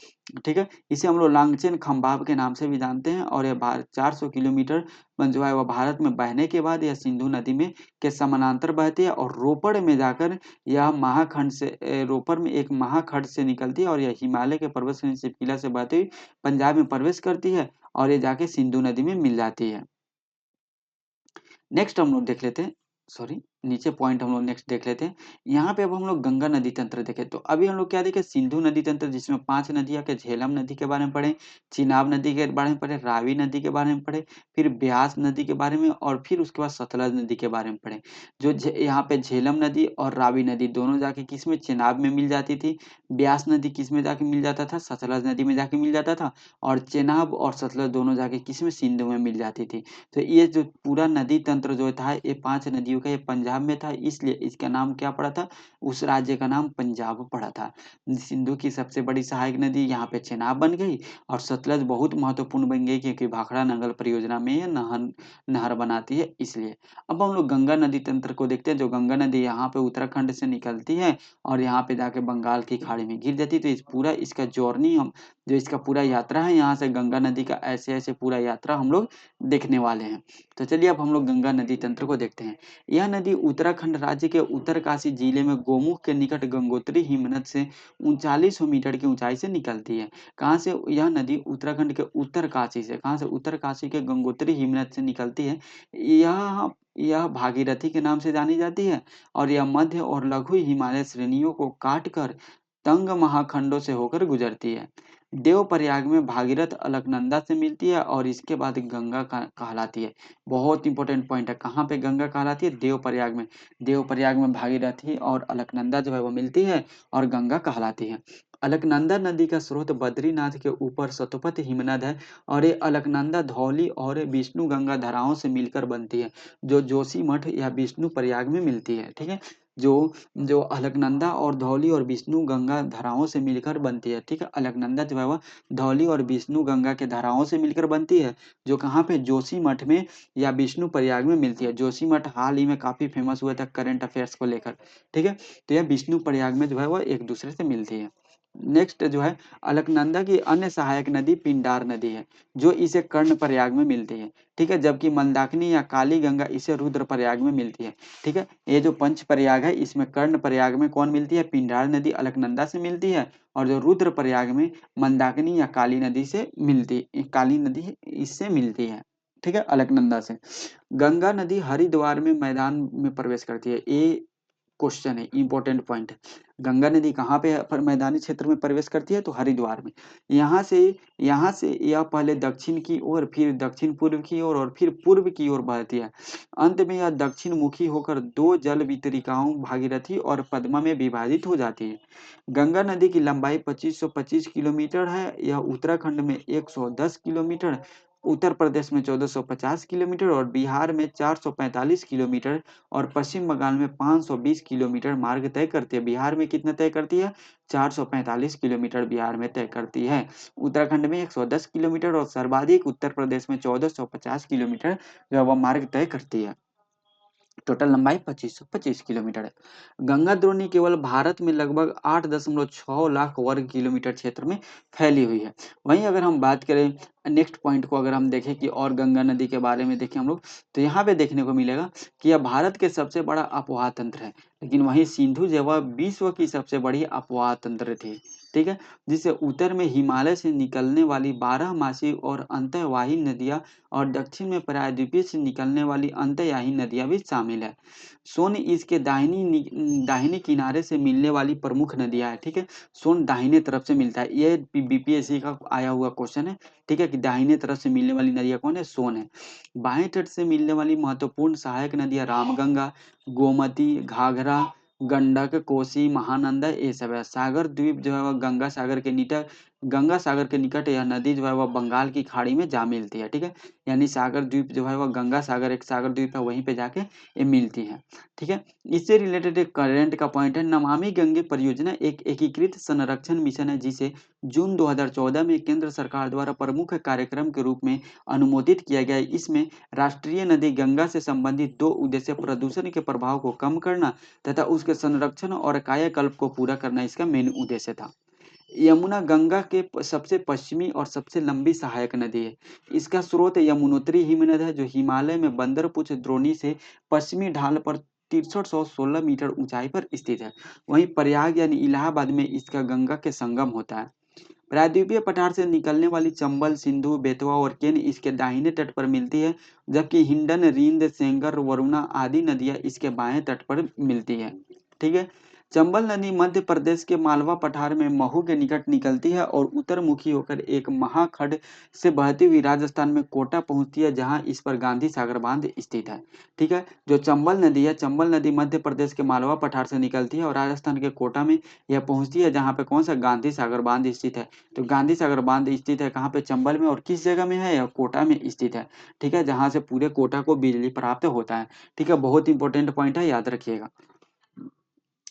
ठीक है। इसे हम लोग लांगचेन खंबाब के नाम से भी जानते हैं। और यह 400 किलोमीटर जो है वह भारत में बहने के बाद यह सिंधु नदी में के समानांतर बहती है और रोपड़ में जाकर यह महाखंड से रोपड़ में एक महाखंड से निकलती है और यह हिमालय के पर्वत श्रेणी सिपकिला से बहती हुई पंजाब में प्रवेश करती है और ये जाके सिंधु नदी में मिल जाती है। नेक्स्ट हम लोग देख लेते हैं, सॉरी नीचे पॉइंट हम लोग नेक्स्ट देख लेते हैं। यहाँ पे अब हम लोग गंगा नदी तंत्र देखें तो अभी हम लोग क्या देखे, सिंधु नदी तंत्र जिसमें 5 नदियां के झेलम नदी के बारे में पढ़े, चिनाब नदी के बारे में पढ़े, रावी नदी के बारे में पढ़े, फिर ब्यास नदी के बारे में और फिर उसके बाद सतलज नदी के बारे में पढ़े। जो यहाँ पे झेलम नदी और रावी नदी दोनों जाके किस में, चिनाब में मिल जाती थी। ब्यास नदी किस में जाके मिल जाता था, सतलज नदी में जाके मिल जाता था। और चेनाब और सतलज दोनों जाके किस में, सिंधु में मिल जाती थी। तो ये जो पूरा नदी तंत्र जो था ये 5 नदियों का, ये पंजाब में था, इसलिए इसका नाम क्या पड़ा था, उस राज्य का नाम पंजाब पड़ा था। सिंधु की सबसे बड़ी सहायक नदी यहाँ पे चेनाब बन गई और सतलज बहुत महत्वपूर्ण बन गई क्योंकि भाखड़ा नंगल परियोजना में ये नहर बनाती है, इसलिए। अब हम लोग गंगा नदी तंत्र को देखते हैं। जो गंगा नदी यहाँ पे उत्तराखंड से निकलती है और यहाँ पे जाके बंगाल की खाड़ी में गिर जाती है। तो इस पूरा इसका जर्नी हम जो इसका पूरा यात्रा है यहाँ से गंगा नदी का, ऐसे ऐसे पूरा यात्रा हम लोग देखने वाले हैं। तो चलिए अब हम लोग गंगा नदी तंत्र को देखते हैं। यह नदी उत्तराखंड राज्य के उत्तरकाशी जिले में गोमुख के निकट गंगोत्री हिमनद से 3900 मीटर की ऊंचाई से निकलती है। कहाँ से, यह नदी उत्तराखंड के उत्तरकाशी से, कहाँ से, उत्तरकाशी के गंगोत्री हिमनद से निकलती है। यह भागीरथी के नाम से जानी जाती है और यह मध्य और लघु हिमालय श्रेणियों को काटकर तंग महाखंडों से होकर गुजरती है। देवप्रयाग में भागीरथ अलकनंदा से मिलती है और इसके बाद गंगा कहलाती है। बहुत इंपॉर्टेंट पॉइंट है, कहाँ पे गंगा कहलाती है, देवप्रयाग में। देवप्रयाग में भागीरथी और अलकनंदा जो है वो मिलती है और गंगा कहलाती है। अलकनंदा नदी का स्रोत बद्रीनाथ के ऊपर सतपथ हिमनद है और ये अलकनंदा धौली और विष्णु गंगा धाराओं से मिलकर बनती है, जो जोशीमठ या विष्णु प्रयाग में मिलती है, ठीक है। जो जो अलकनंदा और धौली और विष्णु गंगा धाराओं से मिलकर बनती है, ठीक है। अलकनंदा जो है वह धौली और विष्णु गंगा के धाराओं से मिलकर बनती है, जो कहाँ पे, जोशीमठ में या विष्णु प्रयाग में मिलती है। जोशीमठ हाल ही में काफी फेमस हुआ था करंट अफेयर्स को लेकर, ठीक है। तो यह विष्णु प्रयाग में जो है वह एक दूसरे से मिलती है। नेक्स्ट जो है, अलकनंदा की अन्य सहायक नदी पिंडार नदी है, जो इसे कर्ण प्रयाग में मिलती है, ठीक है। जबकि मंदाकिनी या काली गंगा इसे रुद्र प्रयाग में मिलती है, ठीक है। ये जो पंच प्रयाग है इसमें कर्ण प्रयाग में कौन मिलती है, पिंडार नदी अलकनंदा से मिलती है और जो रुद्र प्रयाग में मंदाकिनी या काली नदी से मिलती, काली नदी इससे मिलती है, ठीक है, अलकनंदा से। गंगा नदी हरिद्वार में मैदान में प्रवेश करती है। ये क्वेश्चन है, इंपॉर्टेंट पॉइंट है। गंगा नदी कहाँ पे मैदानी क्षेत्र में प्रवेश करती है, तो हरिद्वार में। यहाँ से यह पहले दक्षिण की ओर, फिर दक्षिण पूर्व की ओर और फिर पूर्व की ओर बहती है। अंत में यह दक्षिण मुखी होकर दो जल वितरिकाओं भागीरथी और पद्मा में विभाजित हो जाती है। गंगा नदी की लंबाई 2525 किलोमीटर है। यह उत्तराखंड में 110 किलोमीटर, उत्तर प्रदेश में 1450 किलोमीटर और बिहार में 445 किलोमीटर और पश्चिम बंगाल में 520 किलोमीटर मार्ग तय करती है। बिहार में कितना तय करती है, 445 किलोमीटर बिहार में तय करती है। उत्तराखंड में 110 किलोमीटर और सर्वाधिक उत्तर प्रदेश में 1450 किलोमीटर जो है वह मार्ग तय करती है। टोटल लंबाई 2525 किलोमीटर है। गंगा द्रोणी केवल भारत में लगभग 8.6 लाख वर्ग किलोमीटर क्षेत्र में फैली हुई है। वहीं अगर हम बात करें नेक्स्ट पॉइंट को, अगर हम देखें कि और गंगा नदी के बारे में देखें हम लोग, तो यहाँ पे देखने को मिलेगा कि यह भारत के सबसे बड़ा अपवाह तंत्र है। लेकिन वहीं सिंधु जो वह विश्व की सबसे बड़ी अपवाह तंत्र थी, ठीक है। जिसे उत्तर में हिमालय से निकलने वाली 12 मासी और अंतर्वाही नदियां और दक्षिण में प्रायद्वीपीय से निकलने वाली अंतर्याही नदियां भी शामिल है। सोन इसके दाहिनी किनारे से मिलने वाली प्रमुख नदियां है, ठीक है। सोन दाहिने तरफ से मिलता है, ये बीपीएससी का आया हुआ क्वेश्चन है, ठीक है, कि दाहिने तरफ से मिलने वाली नदियां कौन है, सोन है। बाएं तट से मिलने वाली महत्वपूर्ण सहायक नदियां रामगंगा, गोमती, घाघरा, गंडक, कोसी, महानंदा, ये सब है। सागर द्वीप जो है वह गंगा सागर के निकट गंगा सागर के निकट यह नदी जो है वह बंगाल की खाड़ी में जा मिलती है। ठीक है, यानी सागर द्वीप जो है वह गंगा सागर एक सागर द्वीप है, वहीं पे जाके ये मिलती है। ठीक है, इससे रिलेटेड एक करंट का पॉइंट है, नमामि गंगे परियोजना एक एकीकृत संरक्षण मिशन है जिसे जून 2014 में केंद्र सरकार द्वारा प्रमुख कार्यक्रम के रूप में अनुमोदित किया गया है। इसमें राष्ट्रीय नदी गंगा से संबंधित 2 उद्देश्य प्रदूषण के प्रभाव को कम करना तथा उसके संरक्षण और कायाकल्प को पूरा करना इसका मेन उद्देश्य था। यमुना गंगा के सबसे पश्चिमी और सबसे लंबी सहायक नदी है। इसका स्रोत यमुनोत्री हिमनद है जो हिमालय में बंदरपुछ द्रोणी से पश्चिमी ढाल पर 6316 मीटर ऊंचाई पर स्थित है। वहीं प्रयाग यानी इलाहाबाद में इसका गंगा के संगम होता है। प्रायद्वीपीय पठार से निकलने वाली चंबल, सिंधु, बेतवा और केन इसके दाहिने तट पर मिलती है, जबकि हिंडन, रिंद, सेंगर, वरुणा आदि नदियां इसके बाएं तट पर मिलती है। ठीक है, चंबल नदी मध्य प्रदेश के मालवा पठार में महू के निकट निकलती है और उत्तरमुखी होकर एक महाखंड से बहती हुई राजस्थान में कोटा पहुंचती है, जहां इस पर गांधी सागर बांध स्थित है। ठीक है, जो चंबल नदी है, चंबल नदी मध्य प्रदेश के मालवा पठार से निकलती है और राजस्थान के कोटा में यह पहुंचती है, जहां पे कौन सा गांधी सागर बांध स्थित है। तो गांधी सागर बांध स्थित है कहाँ पे, चंबल में, और किस जगह में है, यह कोटा में स्थित है। ठीक है, जहां से पूरे कोटा को बिजली प्राप्त होता है। ठीक है, बहुत इंपॉर्टेंट पॉइंट है, याद रखिएगा।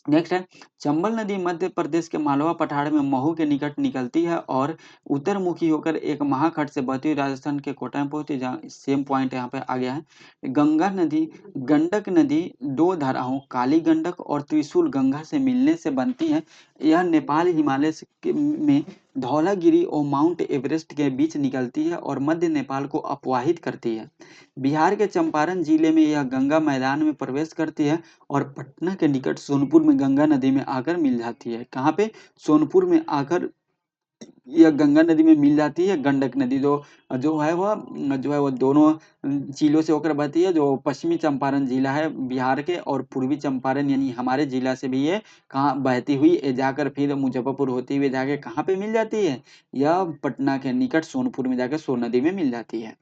नेक्स्ट है, चंबल नदी मध्य प्रदेश के मालवा पठार में महू के निकट निकलती है और उत्तरमुखी होकर एक महाखंड से बहती हुई राजस्थान के कोटा में पहुंचती है, जहाँ सेम पॉइंट यहाँ पे आ गया है। गंगा नदी, गंडक नदी 2 धाराओं काली गंडक और त्रिशूल गंगा से मिलने से बनती है। यह नेपाल हिमालय में धौलागिरी और माउंट एवरेस्ट के बीच निकलती है और मध्य नेपाल को अपवाहित करती है। बिहार के चंपारण जिले में यह गंगा मैदान में प्रवेश करती है और पटना के निकट सोनपुर में गंगा नदी में आकर मिल जाती है। कहाँ पे, सोनपुर में आकर यह गंगा नदी में मिल जाती है। गंडक नदी जो जो है वह दोनों जिलों से होकर बहती है। जो पश्चिमी चंपारण जिला है बिहार के, और पूर्वी चंपारण यानी हमारे जिला से भी ये कहाँ बहती हुई जाकर फिर मुजफ्फरपुर होती हुई जाके कहाँ पे मिल जाती है, यह पटना के निकट सोनपुर में जाकर सोन नदी में मिल जाती है।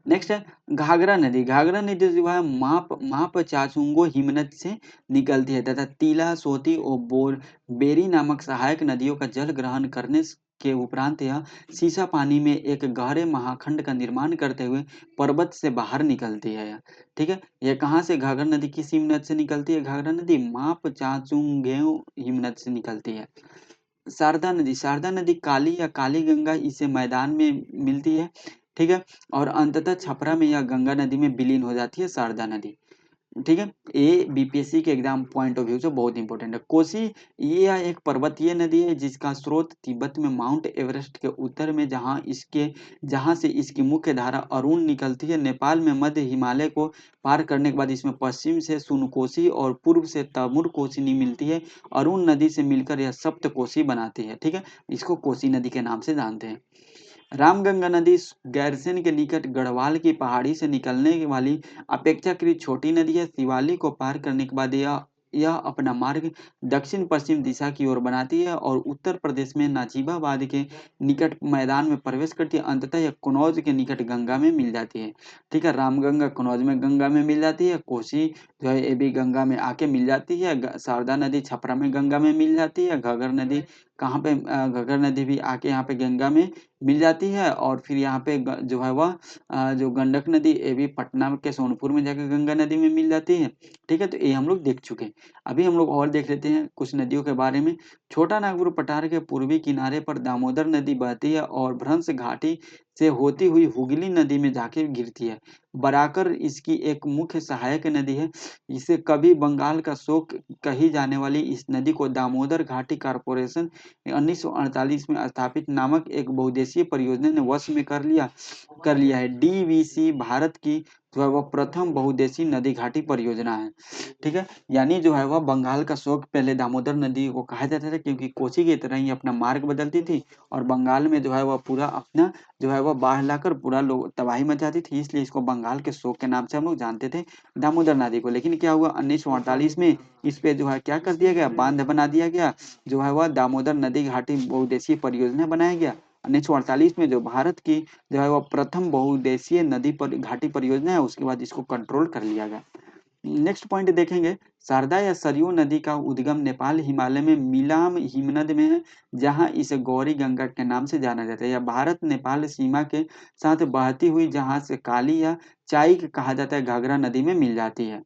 नेक्स्ट है घाघरा नदी। घाघरा नदी जो है माप चाचुंगो हिमनद से निकलती है तथा तीला, सोती और बेरी नामक सहायक नदियों का जल ग्रहण करने के उपरांत यह सीसा पानी में एक गहरे महाखंड का निर्माण करते हुए पर्वत से बाहर निकलती है। ठीक है, यह कहाँ से, घाघरा नदी किस हिमनद से निकलती है, घाघरा नदी माप चाचुंगेव हिमनद से निकलती है। शारदा नदी, शारदा नदी काली या काली गंगा इसे मैदान में मिलती है। ठीक है, और अंततः छपरा में यह गंगा नदी में विलीन हो जाती है शारदा नदी। ठीक है, ये बीपीएससी के एग्जाम पॉइंट ऑफ व्यू से बहुत इंपॉर्टेंट है। कोसी, ये एक पर्वतीय नदी है जिसका स्रोत तिब्बत में माउंट एवरेस्ट के उत्तर में, जहां से इसकी मुख्य धारा अरुण निकलती है। नेपाल में मध्य हिमालय को पार करने के बाद इसमें पश्चिम से सुनकोसी और पूर्व से तमुर कोसिनी मिलती है। अरुण नदी से मिलकर यह सप्तकोसी बनाती है। ठीक है, इसको कोसी नदी के नाम से जानते हैं। रामगंगा नदी गैरसैंण के निकट गढ़वाल की पहाड़ी से निकलने वाली अपेक्षाकृत छोटी नदी है। शिवालिक को पार करने के बाद यह अपना मार्ग दक्षिण पश्चिम दिशा की ओर बनाती है और उत्तर प्रदेश में नाजिबाबाद के निकट मैदान में प्रवेश करती है। अंततः यह कन्नौज के निकट गंगा में मिल जाती है। ठीक है, रामगंगा कन्नौज में गंगा में मिल जाती है। कोसी जो है ये भी गंगा में आके मिल जाती है। शारदा नदी छपरा में गंगा में मिल जाती है। घाघर नदी कहाँ पे, घाघर नदी भी आके यहाँ पे गंगा में मिल जाती है। और फिर यहाँ पे जो है वह जो गंडक नदी ये भी पटना के सोनपुर में जाकर गंगा नदी में मिल जाती है। ठीक है, तो ये हम लोग देख चुके हैं। अभी हम लोग और देख लेते हैं कुछ नदियों के बारे में। छोटा नागपुर पठार के पूर्वी किनारे पर दामोदर नदी बहती है और भ्रंश घाटी से होती हुई हुगली नदी में जाके गिरती है। बराकर इसकी एक मुख्य सहायक नदी है। इसे कभी बंगाल का शोक कही जाने वाली इस नदी को दामोदर घाटी कारपोरेशन 1948 में स्थापित नामक एक बहुउद्देशीय परियोजना ने वश में कर लिया है। डीवीसी भारत की जो है वह प्रथम बहुउद्देशीय नदी घाटी परियोजना है। ठीक है, यानी जो है वह बंगाल का शोक पहले दामोदर नदी को कहा जाता था, क्योंकि कोसी की तरह ही अपना मार्ग बदलती थी और बंगाल में जो है वह पूरा अपना जो है वह बाढ़ लाकर पूरा लोग तबाही मचाती थी, इसलिए इसको बंगाल के शोक के नाम से हम लोग जानते थे दामोदर नदी को। लेकिन क्या हुआ, 1948 में इस पे जो है क्या कर दिया गया, बांध बना दिया गया, जो है वह दामोदर नदी घाटी बहुउद्देशीय परियोजना बनाया गया। 1948 में जो भारत की जो है वह प्रथम बहुउद्देशीय नदी पर घाटी परियोजना है, उसके बाद इसको कंट्रोल कर लिया गया। नेक्स्ट पॉइंट देखेंगे, शारदा या सरयू नदी का उद्गम नेपाल हिमालय में मिलाम हिमनद में है, जहां इसे गौरी गंगा के नाम से जाना जाता है। यह भारत नेपाल सीमा के साथ बहती हुई जहां से काली या चाई कहा जाता है घाघरा नदी में मिल जाती है।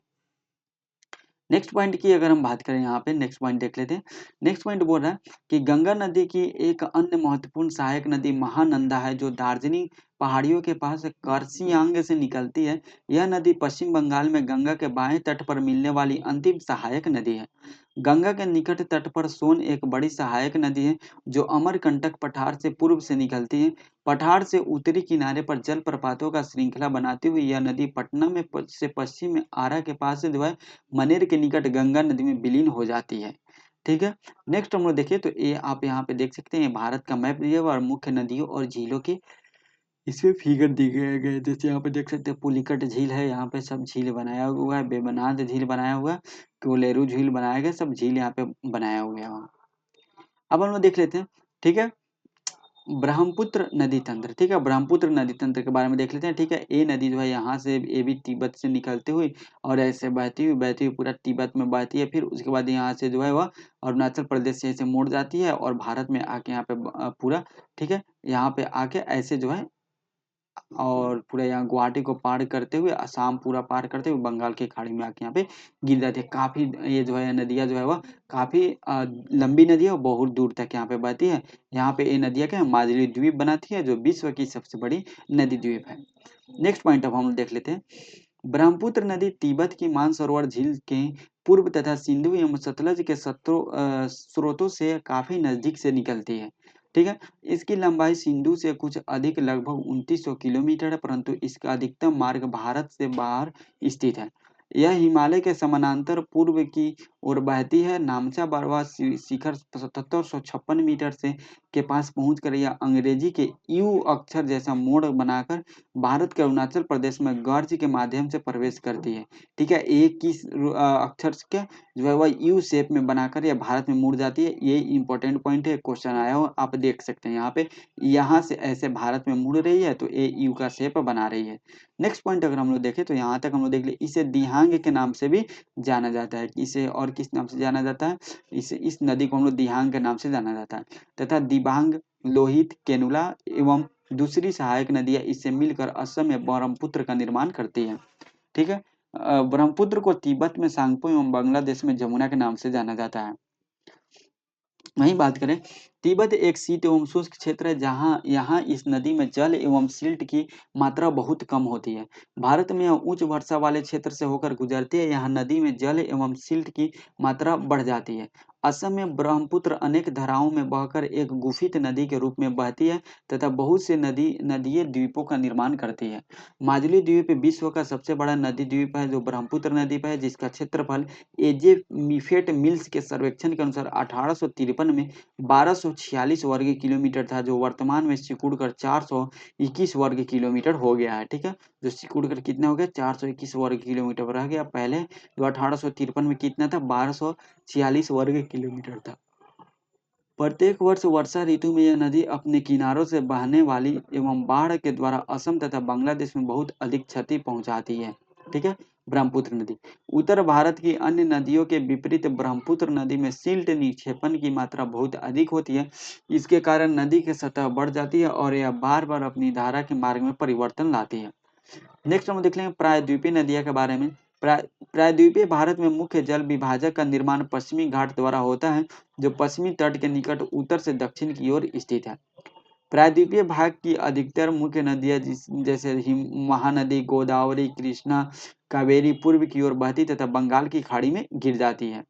नेक्स्ट पॉइंट की अगर हम बात करें, यहाँ पे नेक्स्ट पॉइंट देख लेते हैं। नेक्स्ट पॉइंट बोल रहा है कि गंगा नदी की एक अन्य महत्वपूर्ण सहायक नदी महानंदा है, जो दार्जिलिंग पहाड़ियों के पास कर्सियांग से निकलती है। यह नदी पश्चिम बंगाल में गंगा के बाएं तट पर मिलने वाली अंतिम सहायक नदी है। गंगा के निकट तट पर सोन एक बड़ी सहायक नदी है, जो अमरकंटक पठार से पूर्व से निकलती है। पठार से उत्तरी किनारे पर जलप्रपातों का श्रृंखला बनाती हुई यह नदी पटना में से पश्चिम में आरा के पास से जो है मनेर के निकट गंगा नदी में विलीन हो जाती है। ठीक है। नेक्स्ट हम लोग देखिए तो ये आप यहाँ पे देख सकते हैं, भारत का मैप दिया हुआ और मुख्य नदियों और झीलों की इसमें फिगर दिए गए। जैसे यहाँ पे देख सकते हैं पुलिकट झील है, यहाँ पे सब झील बनाया हुआ है, बेबनाथ झील बनाया हुआ है, कोलेरू झील बनाया गया, सब झील यहाँ पे बनाया हुआ है वहाँ। अब हम लोग देख लेते हैं। ठीक है, ब्रह्मपुत्र नदी तंत्र। ठीक है, ब्रह्मपुत्र नदी तंत्र के बारे में देख लेते हैं। ठीक है, ये नदी जो है यहाँ से ये भी तिब्बत से निकलते हुई और ऐसे बहती हुई पूरा तिब्बत में बहती है, फिर उसके बाद यहाँ से जो है वह अरुणाचल प्रदेश से ऐसे मुड़ जाती है और भारत में आके यहाँ पे पूरा, ठीक है, यहाँ पे आके ऐसे जो है और पूरा यहाँ गुवाहाटी को पार करते हुए असम पूरा पार करते हुए बंगाल की खाड़ी में आके यहाँ पे गिर जाती है। काफी ये जो है नदियाँ जो है वह काफी लंबी नदी है और बहुत दूर तक यहाँ पे बहती है। यहाँ पे ये नदियाँ क्या है, माजुली द्वीप बनाती है, जो विश्व की सबसे बड़ी नदी द्वीप है। नेक्स्ट पॉइंट अब हम देख लेते हैं। ब्रह्मपुत्र नदी तिब्बत की मानसरोवर झील के पूर्व तथा सिंधु एवं सतलज के स्रोतों से काफी नजदीक से निकलती है। ठीक है, इसकी लंबाई सिंधु से कुछ अधिक लगभग 2900 किलोमीटर है, परंतु इसका अधिकतम मार्ग भारत से बाहर स्थित है। यह हिमालय के समानांतर पूर्व की ओर बहती है। नामचा बरवा शिखर 7756 मीटर से के पास पहुंचकर यह अंग्रेजी के यू अक्षर जैसा मोड़ बनाकर भारत के अरुणाचल प्रदेश में गर्ज के माध्यम से प्रवेश करती है। ठीक है, एक किस अक्षर के जो है वह यू शेप में बनाकर यह भारत में मुड़ जाती है। ये इंपॉर्टेंट पॉइंट है, क्वेश्चन आया हो आप देख सकते हैं यहाँ पे, यहाँ से ऐसे भारत में मुड़ रही है तो ये यू का शेप बना रही है। नेक्स्ट पॉइंट अगर हम लोग देखें तो यहाँ तक हम लोग देख ले, इसे दिहांग के नाम से भी जाना जाता है। इसे और किस नाम से जाना जाता है, इसे इस नदी को हम लोग दिहांग के नाम से जाना जाता है। तथा दिबांग, लोहित, केनुला एवं दूसरी सहायक नदियां इससे मिलकर असम में ब्रह्मपुत्र का निर्माण करती हैं। ठीक है, ब्रह्मपुत्र को तिब्बत में सांगपो एवं बांग्लादेश में जमुना के नाम से जाना जाता है। वहीं बात करें, तिब्बत एक शीत एवं शुष्क क्षेत्र है, जहां यहाँ इस नदी में जल एवं सिल्ट की मात्रा बहुत कम होती है। भारत में यह उच्च वर्षा वाले क्षेत्र से होकर गुजरती है। यहाँ नदी में जल एवं सिल्ट की मात्रा बढ़ जाती है। असम में ब्रह्मपुत्र अनेक धाराओं में बहकर एक गुफित नदी के रूप में बहती है तथा बहुत से नदीय द्वीपों का निर्माण करती है। माजुली द्वीप विश्व का सबसे बड़ा नदी द्वीप है, जो ब्रह्मपुत्र नदी पर है, जिसका क्षेत्रफल एजे मिफेट मिल्स के सर्वेक्षण के अनुसार 1853 में 1246 वर्ग किलोमीटर था, जो वर्तमान में सिकुड़कर 421 वर्ग किलोमीटर हो गया है। ठीक है, जो सिकुड़कर कितना हो गया, 421 वर्ग किलोमीटर रह गया। पहले जो 1853 में कितना था, 1246 वर्ग किलोमीटर था। प्रत्येक वर्ष वर्षा ऋतु में यह नदी अपने किनारों से बहने वाली एवं बाढ़ के द्वारा असम तथा बांग्लादेश में बहुत अधिक क्षति पहुंचाती है। ठीक है, ब्रह्मपुत्र नदी उत्तर भारत की अन्य नदियों के विपरीत ब्रह्मपुत्र नदी में सिल्ट निक्षेपण की मात्रा बहुत अधिक होती है। इसके कारण नदी की सतह बढ़ जाती है और यह बार बार अपनी धारा के मार्ग में परिवर्तन लाती है। नेक्स्ट हम देख लेंगे प्रायद्वीपीय नदियां के बारे में। प्रायद्वीपीय भारत में मुख्य जल विभाजक का निर्माण पश्चिमी घाट द्वारा होता है, जो पश्चिमी तट के निकट उत्तर से दक्षिण की ओर स्थित है। प्रायद्वीपीय भाग की अधिकतर मुख्य नदियां जैसे महानदी गोदावरी, कृष्णा, कावेरी पूर्व की ओर बहती तथा बंगाल की खाड़ी में गिर जाती है।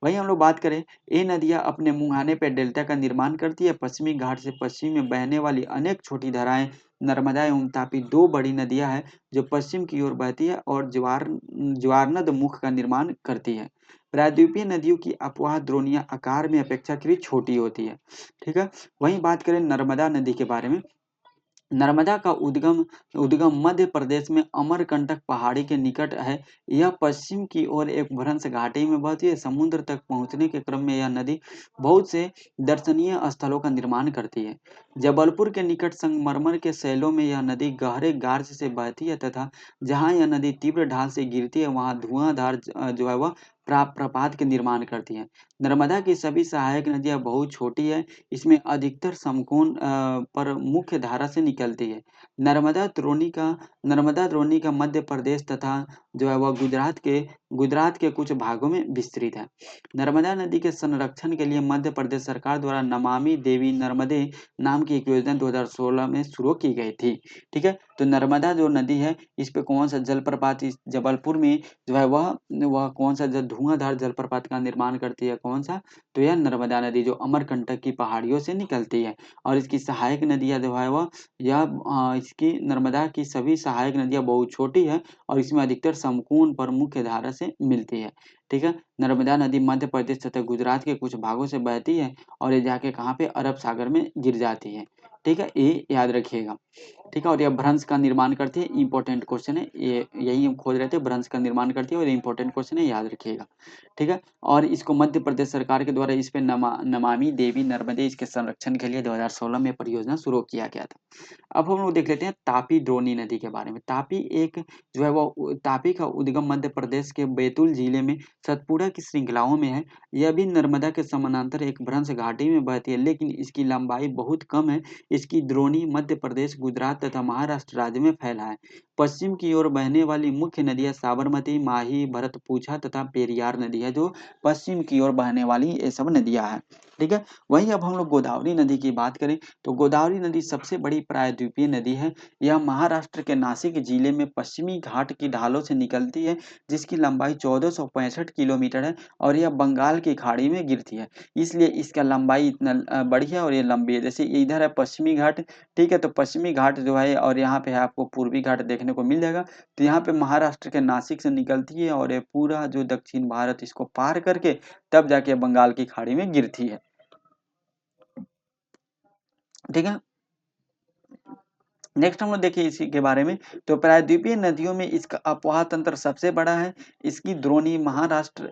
वहीं हम लोग बात करें, ये नदियां अपने मुहाने पर डेल्टा का निर्माण करती है। पश्चिमी घाट से पश्चिम में बहने वाली अनेक छोटी धाराएं नर्मदा एवं तापी दो बड़ी नदियां हैं, जो पश्चिम की ओर बहती है और ज्वारनद मुख का निर्माण करती है। प्रायद्वीपीय नदियों की अपवाह द्रोणियां आकार में अपेक्षाकृत छोटी होती है। ठीक है, वहीं बात करें नर्मदा नदी के बारे में। नर्मदा का उद्गम उद्गम मध्य प्रदेश में अमरकंटक पहाड़ी के निकट है। यह पश्चिम की ओर एक भ्रंश घाटी में बहती है। समुद्र तक पहुंचने के क्रम में यह नदी बहुत से दर्शनीय स्थलों का निर्माण करती है। जबलपुर के निकट संगमरमर के शैलों में यह नदी गहरे गार्ज से बहती है तथा जहां यह नदी तीव्र ढाल से गिरती है वहां धुआंधार जो है वह प्रपात के निर्माण करती है। नर्मदा की सभी सहायक नदियां बहुत छोटी है। इसमें अधिकतर समकोण पर मुख्य धारा से निकलती है। नर्मदा द्रोणी का मध्य प्रदेश तथा जो है वह गुजरात के कुछ भागों में विस्तृत है। नर्मदा नदी के संरक्षण के लिए मध्य प्रदेश सरकार द्वारा नमामि देवी नर्मदे नाम की एक योजना 2016 में शुरू की गई थी। ठीक है, तो नर्मदा जो नदी है इस पे कौन सा जलप्रपात इस जबलपुर में जो है वह कौन सा धुआंधार जलप्रपात का निर्माण करती है, कौन सा? तो यह नर्मदा नदी जो अमरकंटक की पहाड़ियों से निकलती है। और इसकी सहायक नदियां जो है वह इसकी नर्मदा की सभी सहायक नदियां बहुत छोटी है और इसमें अधिकतर समकोण पर मुख्य धारा से मिलती है। ठीक है, नर्मदा नदी मध्य प्रदेश तथा गुजरात के कुछ भागों से बहती है और ये जाके कहाँ पे अरब सागर में गिर जाती है। ठीक है, ये याद रखिएगा। ठीक है, और यह भ्रंश का निर्माण करती है। इंपॉर्टेंट क्वेश्चन है ये, यही हम खोज रहे थे, भ्रंश का निर्माण करती है और इंपॉर्टेंट क्वेश्चन है, याद रखिएगा। ठीक है, और इसको मध्य प्रदेश सरकार के द्वारा इस पे नमामि देवी नर्मदे इसके संरक्षण के लिए 2016 में परियोजना शुरू किया गया था। अब हम लोग देख लेते हैं तापी द्रोणी नदी के बारे में। तापी एक जो है वो तापी का उद्गम मध्य प्रदेश के बैतूल जिले में सतपुड़ा की श्रृंखलाओं में है। यह भी नर्मदा के समानांतर एक भ्रंश घाटी में बहती है लेकिन इसकी लंबाई बहुत कम है। इसकी द्रोणी मध्य प्रदेश, गुजरात तथा महाराष्ट्र राज्य में फैला है। पश्चिम की ओर बहने वाली मुख्य नदियां साबरमती, माही, भरतपुछा तथा पेरियार नदी है जो पश्चिम की ओर बहने वाली ये सब नदियां हैं। ठीक है, वहीं अब हम लोग गोदावरी नदी की बात करें तो गोदावरी नदी सबसे बड़ी प्रायद्वीपीय नदी है। यह महाराष्ट्र के नासिक जिले में पश्चिमी घाट की ढालों से निकलती है जिसकी लंबाई 1465 किलोमीटर है और यह बंगाल की खाड़ी में गिरती है। इसलिए इसका लंबाई इतना बड़ी है और ये लंबी है। जैसे ये इधर है पश्चिमी घाट, ठीक है, तो पश्चिमी घाट जो है और यहाँ पे है आपको पूर्वी घाट देखने को मिल जाएगा। तो यहाँ पे महाराष्ट्र के नासिक से निकलती है और ये पूरा जो दक्षिण भारत इसको पार करके तब जाके बंगाल की खाड़ी में गिरती है। ठीक है, नेक्स्ट हम लोग देखिए इसी के बारे में। तो प्रायद्वीपीय नदियों में इसका अपवाह तंत्र सबसे बड़ा है। इसकी द्रोणी महाराष्ट्र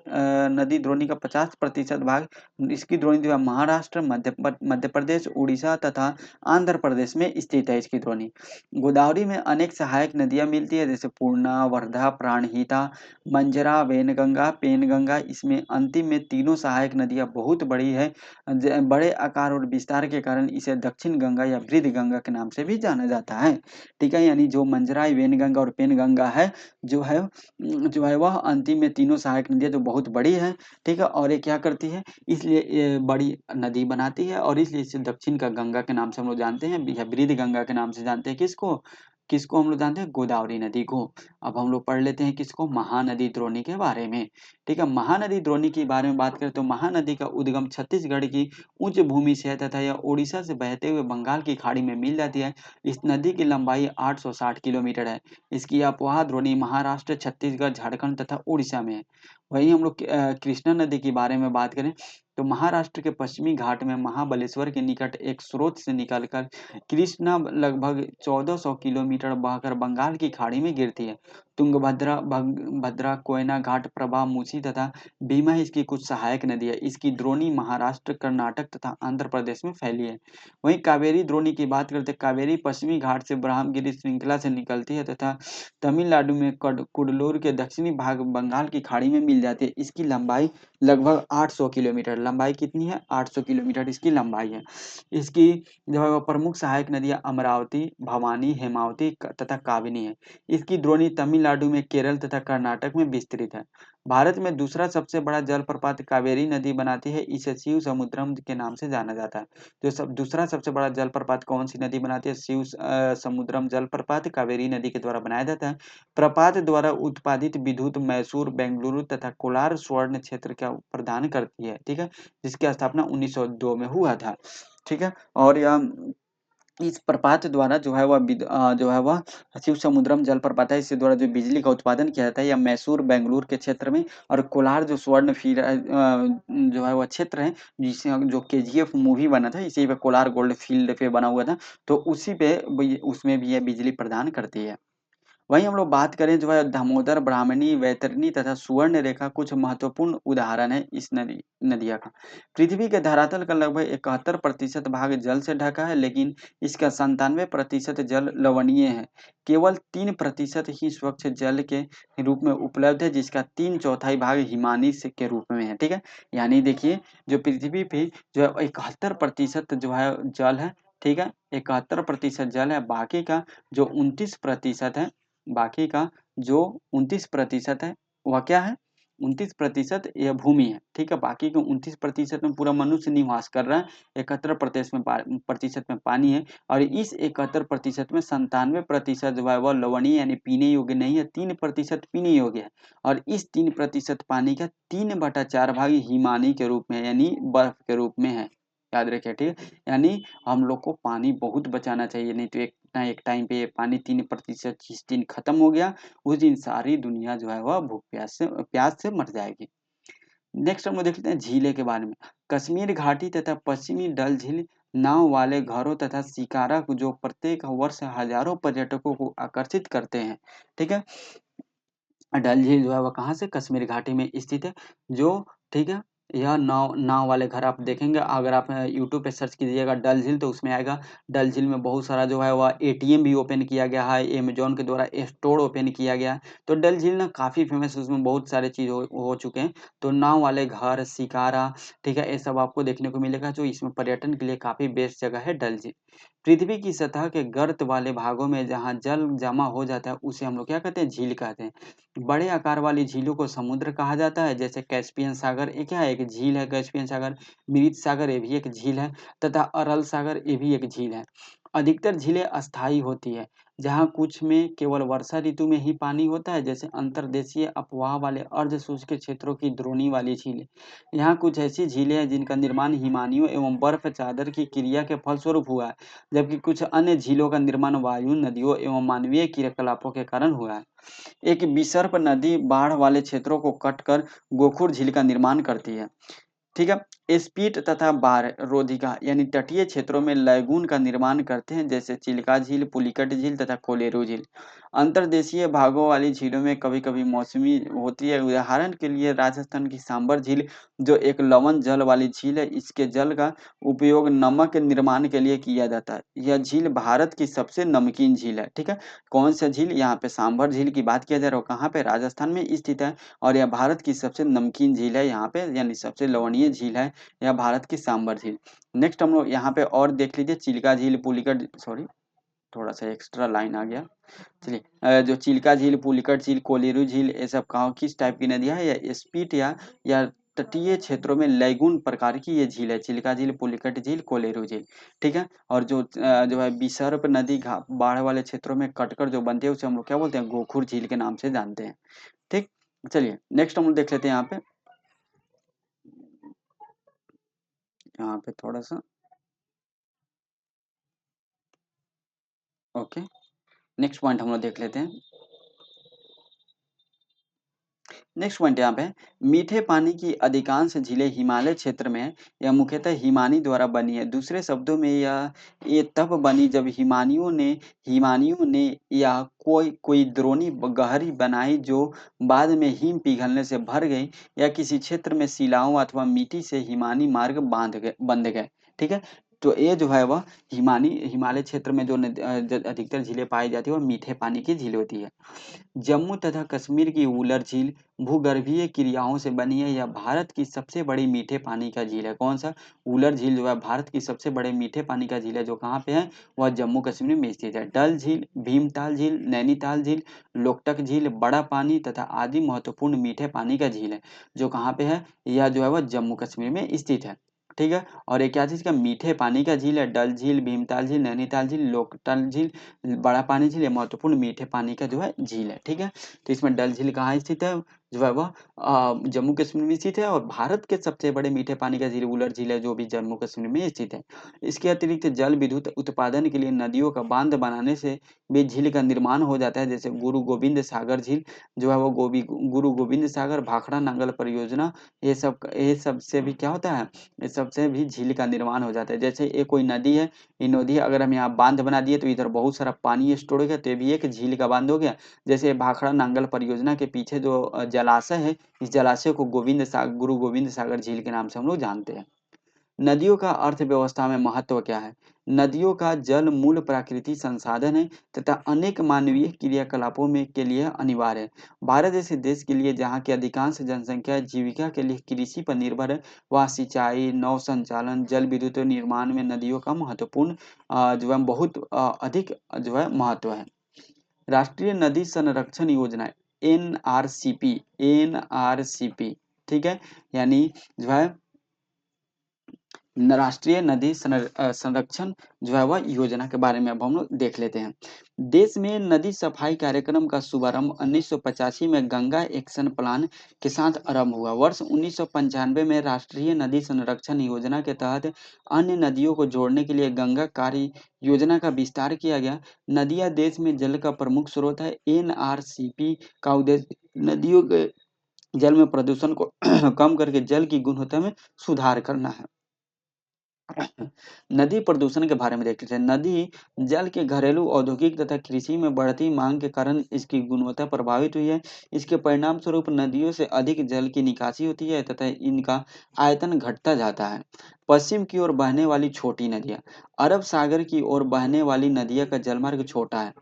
नदी द्रोणी का 50% भाग इसकी द्रोणी जो है महाराष्ट्र, मध्य प्रदेश, उड़ीसा तथा आंध्र प्रदेश में स्थित है इसकी द्रोणी। गोदावरी में अनेक सहायक नदियां मिलती है जैसे पूर्णा, वर्धा, प्राणहिता, मंजरा, वेनगंगा, पेनगंगा। इसमें अंतिम में तीनों सहायक नदियां बहुत बड़ी है। बड़े आकार और विस्तार के कारण इसे दक्षिण गंगा या वृद्ध गंगा के नाम से भी जाना जाता है। ठीक है, यानी जो मंजरा, वेनगंगा और पेनगंगा है जो है वह अंतिम में तीनों सहायक नदियां जो बहुत बड़ी है। ठीक है, और ये क्या करती है, इसलिए ये बड़ी नदी बनाती है और इसलिए इसे दक्षिण का गंगा के नाम से हम लोग जानते हैं या वृद्ध गंगा के नाम से जानते हैं। किसको किसको हम लोग जानते हैं? गोदावरी नदी को। अब हम लोग पढ़ लेते हैं किसको? महानदी द्रोणी के बारे में। ठीक है, महानदी द्रोणी के बारे में बात करें तो महानदी का उद्गम छत्तीसगढ़ की उच्च भूमि से है तथा यह उड़ीसा से बहते हुए बंगाल की खाड़ी में मिल जाती है। इस नदी की लंबाई 860 किलोमीटर है। इसकी अपवाह द्रोणी महाराष्ट्र, छत्तीसगढ़, झारखंड तथा उड़ीसा में है। वहीं हम लोग कृष्णा नदी के बारे में बात करें तो महाराष्ट्र के पश्चिमी घाट में महाबलेश्वर के निकट एक स्रोत से निकलकर कृष्णा लगभग 1400 किलोमीटर बहकर बंगाल की खाड़ी में गिरती है। तुंगभद्रा, भद्रा, कोयना घाट, प्रभा, मूसी तथा भीमा इसकी कुछ सहायक नदी है। इसकी द्रोणी महाराष्ट्र, कर्नाटक तथा आंध्र प्रदेश में फैली है। वहीं कावेरी द्रोणी की बात करते हैं, कावेरी पश्चिमी घाट से ब्रह्मगिरी श्रृंखला से निकलती है तथा तमिलनाडु में कुडलोर के दक्षिणी भाग बंगाल की खाड़ी में मिल जाती है। इसकी लंबाई लगभग 800 किलोमीटर। लंबाई कितनी है? 800 किलोमीटर इसकी लंबाई है। इसकी जो है वो प्रमुख सहायक नदियां अमरावती, भवानी, हेमावती तथा काबिनी है। इसकी द्रोणी तमिलनाडु में, केरल तथा कर्नाटक में विस्तृत है। भारत में दूसरा सबसे बड़ा जलप्रपात कावेरी नदी बनाती है। इसे शिव समुद्रम के नाम से जाना जाता है। दूसरा सबसे बड़ा जलप्रपात कौन सी नदी बनाती है? शिव समुद्रम जलप्रपात कावेरी नदी के द्वारा बनाया जाता है। प्रपात द्वारा उत्पादित विद्युत मैसूर, बेंगलुरु तथा कोलार स्वर्ण क्षेत्र का प्रदान करती है। ठीक है, जिसकी स्थापना 1902 में हुआ था। ठीक है, और यह इस प्रपात द्वारा जो है वह जो है वह शिव समुद्रम जलप्रपात है, इसके द्वारा जो बिजली का उत्पादन किया जाता है या मैसूर बेंगलुरु के क्षेत्र में। और कोलार जो स्वर्ण जो है वह क्षेत्र है, जिसे जो केजीएफ मूवी बना था इसी पे कोलार गोल्ड फील्ड पे बना हुआ था, तो उसी पे उसमें भी यह बिजली प्रदान करती है। वहीं हम लोग बात करें जो है दामोदर, ब्राह्मणी, वैतरणी तथा सुवर्ण रेखा कुछ महत्वपूर्ण उदाहरण है इस नदिया का। पृथ्वी के धरातल का लगभग 71% भाग जल से ढका है, लेकिन इसका 97% जल लवणीय है। केवल 3% ही स्वच्छ जल के रूप में उपलब्ध है, जिसका 3/4 भाग हिमानी से के रूप में है। ठीक है, यानी देखिए जो पृथ्वी पे जो है 71% जो है जल है। ठीक है, 71% जल है, बाकी का जो 29% है, बाकी का जो 29% है वह क्या है, 29% यह भूमि है। ठीक है, बाकी के 29% में पूरा मनुष्य निवास कर रहा है, 71% में पानी है। और इस 71% में 97% जो है वह लवणीय यानी पीने योग्य नहीं है, 3% पीने योग्य है। और इस 3% पानी का 3/4 भाग हिमानी के रूप में यानी बर्फ के रूप में है। याद रखिए, ठीक है, यानी हम लोग को पानी बहुत बचाना चाहिए, नहीं तो एक टाइम पे ये पानी 3% जिस दिन खत्म हो गया उस दिन सारी दुनिया जो है वह भूख प्यास से मर जाएगी। नेक्स्ट हम लोग देख लेते हैं झीलें के बारे में। कश्मीर घाटी तथा पश्चिमी डल झील नाव वाले घरों तथा शिकारा को जो प्रत्येक वर्ष हजारों पर्यटकों को आकर्षित करते हैं। ठीक है, डल झील जो है वह कहाँ से, कश्मीर घाटी में स्थित है। जो ठीक है, यह नाव नाव वाले घर आप देखेंगे, अगर आप यूट्यूब पे सर्च कीजिएगा डल झील तो उसमें आएगा। डल झील में बहुत सारा जो है वह एटीएम भी ओपन किया गया है, अमेजोन के द्वारा स्टोर ओपन किया गया है। तो डल झील ना काफ़ी फेमस है, उसमें बहुत सारे चीज़ हो चुके हैं। तो नाव वाले घर, शिकारा, ठीक है, ये सब आपको देखने को मिलेगा, जो इसमें पर्यटन के लिए काफ़ी बेस्ट जगह है डल झील। पृथ्वी की सतह के गर्त वाले भागों में जहाँ जल जमा हो जाता है उसे हम लोग क्या कहते हैं, झील कहते हैं। बड़े आकार वाली झीलों को समुद्र कहा जाता है, जैसे कैस्पियन सागर, ये क्या है, एक झील है कैस्पियन सागर। मृत सागर, ये भी एक झील है। तथा अरल सागर, ये भी एक झील है। अधिकतर झीलें अस्थायी होती है, जहाँ कुछ में केवल वर्षा ऋतु में ही पानी होता है, जैसे अंतर्देशीय अपवाह वाले अर्ध शुष्क क्षेत्रों की द्रोणी वाली झीलें। यहाँ कुछ ऐसी झीलें हैं जिनका निर्माण हिमानियों एवं बर्फ चादर की क्रिया के फलस्वरूप हुआ है, जबकि कुछ अन्य झीलों का निर्माण वायु, नदियों एवं मानवीय क्रियाकलापों के कारण हुआ है। एक विसर्प नदी बाढ़ वाले क्षेत्रों को कटकर गोखुर झील का निर्माण करती है। ठीक है, स्पीट तथा बाढ़ रोधिका यानी तटीय क्षेत्रों में लैगून का निर्माण करते हैं, जैसे चिल्का झील, पुलिकट झील तथा कोलेरू झील। अंतर्देशीय भागों वाली झीलों में कभी कभी मौसमी होती है, उदाहरण के लिए राजस्थान की सांबर झील जो एक लवण जल वाली झील है, इसके जल का उपयोग नमक निर्माण के लिए किया जाता है। यह झील भारत की सबसे नमकीन झील है। ठीक है, कौन सा झील, यहाँ पे सांबर झील की बात किया जा रहा है, कहाँ पे, राजस्थान में स्थित है। और यह भारत की सबसे नमकीन झील है यहाँ पे, यानी सबसे लवणीय झील है यह भारत की सांबर झील। नेक्स्ट हम लोग यहाँ पे और देख लीजिए, चिल्का झील, पुलिकट, सॉरी थोड़ा सा एक्स्ट्रा लाइन आ गया। चलिए, जो चिल्का झील, पुलिकट झील, कोलेरू झील, ये सब कहाँ किस टाइप की नदियाँ है, या स्पीट या तटीय क्षेत्रों में लैगून प्रकार की ये झील है, चिल्का झील, पुलिकट झील, कोलेरू झील। ठीक है, और जो है विसर्प नदी बाढ़ वाले क्षेत्रों में कटकर जो बनती है उसे हम लोग क्या बोलते हैं, गोखुर झील के नाम से जानते हैं। ठीक, चलिए नेक्स्ट हम लोग देख लेते हैं यहाँ पे थोड़ा सा, ओके, नेक्स्ट पॉइंट हम लोग देख लेते हैं। नेक्स्ट पॉइंट यहाँ पे, मीठे पानी की अधिकांश झीलें हिमालय क्षेत्र में है। यह मुख्यतः हिमानी द्वारा बनी है। दूसरे शब्दों में ये तब बनी जब हिमानियों ने या कोई कोई द्रोणी गहरी बनाई जो बाद में हिम पिघलने से भर गई, या किसी क्षेत्र में शिलाओं अथवा मिट्टी से हिमानी मार्ग बंध गए। ठीक है, तो ये जो है वह हिमालय क्षेत्र में जो अधिकतर झीलें पाई जाती है वह मीठे पानी की झील होती है। जम्मू तथा कश्मीर की वुलर झील भूगर्भीय क्रियाओं से बनी है। यह भारत की सबसे बड़ी मीठे पानी का झील है। कौन सा, वुलर झील जो है भारत की सबसे बड़े मीठे पानी का झील है, जो कहाँ पे है, वह जम्मू कश्मीर में स्थित है। डल झील, भीमताल झील, नैनीताल झील, लोकटक झील, बड़ा पानी तथा आदि महत्वपूर्ण मीठे पानी का झील है, जो कहाँ पे है, यह जो है वह जम्मू कश्मीर में स्थित है। ठीक है, और ये क्या चीज़ का, मीठे पानी का झील है। डल झील, भीमताल झील, नैनीताल झील, लोकटक झील, बड़ा पानी झील, ये महत्वपूर्ण मीठे पानी का जो है झील है। ठीक है, तो इसमें डल झील कहाँ स्थित है, जो है वह जम्मू कश्मीर में स्थित है, और भारत के सबसे बड़े मीठे पानी का झील वुलर झील है, जो भी जम्मू कश्मीर में स्थित है। इसके अतिरिक्त जल विद्युत उत्पादन के लिए नदियों का बांध बनाने से भी झील का निर्माण हो जाता है, जैसे गुरु गोविंद सागर झील जो है वो गुरु गोविंद सागर, भाखड़ा नांगल परियोजना, ये सब से भी क्या होता है, ये सब से भी झील का निर्माण हो जाता है। जैसे ये कोई नदी है, ये नदी अगर हम यहाँ बांध बना दिए तो इधर बहुत सारा पानी स्टोर हो गया, तो ये भी एक झील का बांध हो गया। जैसे भाखड़ा नांगल परियोजना के पीछे जो जलाशय है, इस जलाशय को गुरु गोविंद सागर झील के नाम से हम लोग जानते हैं। नदियों का अर्थव्यवस्था में महत्व क्या है? नदियों का जल मूल प्राकृतिक संसाधन है तथा अनेक मानवीय क्रियाकलापों में के लिए अनिवार्य है। भारत जैसे देश के लिए, जहाँ की अधिकांश जनसंख्या जीविका के लिए कृषि पर निर्भर है, वहाँ सिंचाई, नौ संचालन, जल विद्युत निर्माण में नदियों का महत्वपूर्ण जो है बहुत अधिक जो है महत्व है। राष्ट्रीय नदी संरक्षण योजना, एनआरसीपी, एनआरसीपी, ठीक है, यानी जो है राष्ट्रीय नदी संरक्षण जो है वह योजना के बारे में अब हम लोग देख लेते हैं। देश में नदी सफाई कार्यक्रम का शुभारंभ 1985 में गंगा एक्शन प्लान के साथ आरंभ हुआ। वर्ष 1995 में राष्ट्रीय नदी संरक्षण योजना के तहत अन्य नदियों को जोड़ने के लिए गंगा कार्य योजना का विस्तार किया गया। नदियां देश में जल का प्रमुख स्रोत है। एनआरसीपी का उद्देश्य नदियों के जल में प्रदूषण को कम करके जल की गुणवत्ता में सुधार करना है। नदी प्रदूषण के बारे में देखते हैं। नदी जल के घरेलू, औद्योगिक तथा कृषि में बढ़ती मांग के कारण इसकी गुणवत्ता प्रभावित हुई है। इसके परिणाम स्वरूप नदियों से अधिक जल की निकासी होती है तथा इनका आयतन घटता जाता है। पश्चिम की ओर बहने वाली छोटी नदियां, अरब सागर की ओर बहने वाली नदियों का जलमार्ग छोटा है।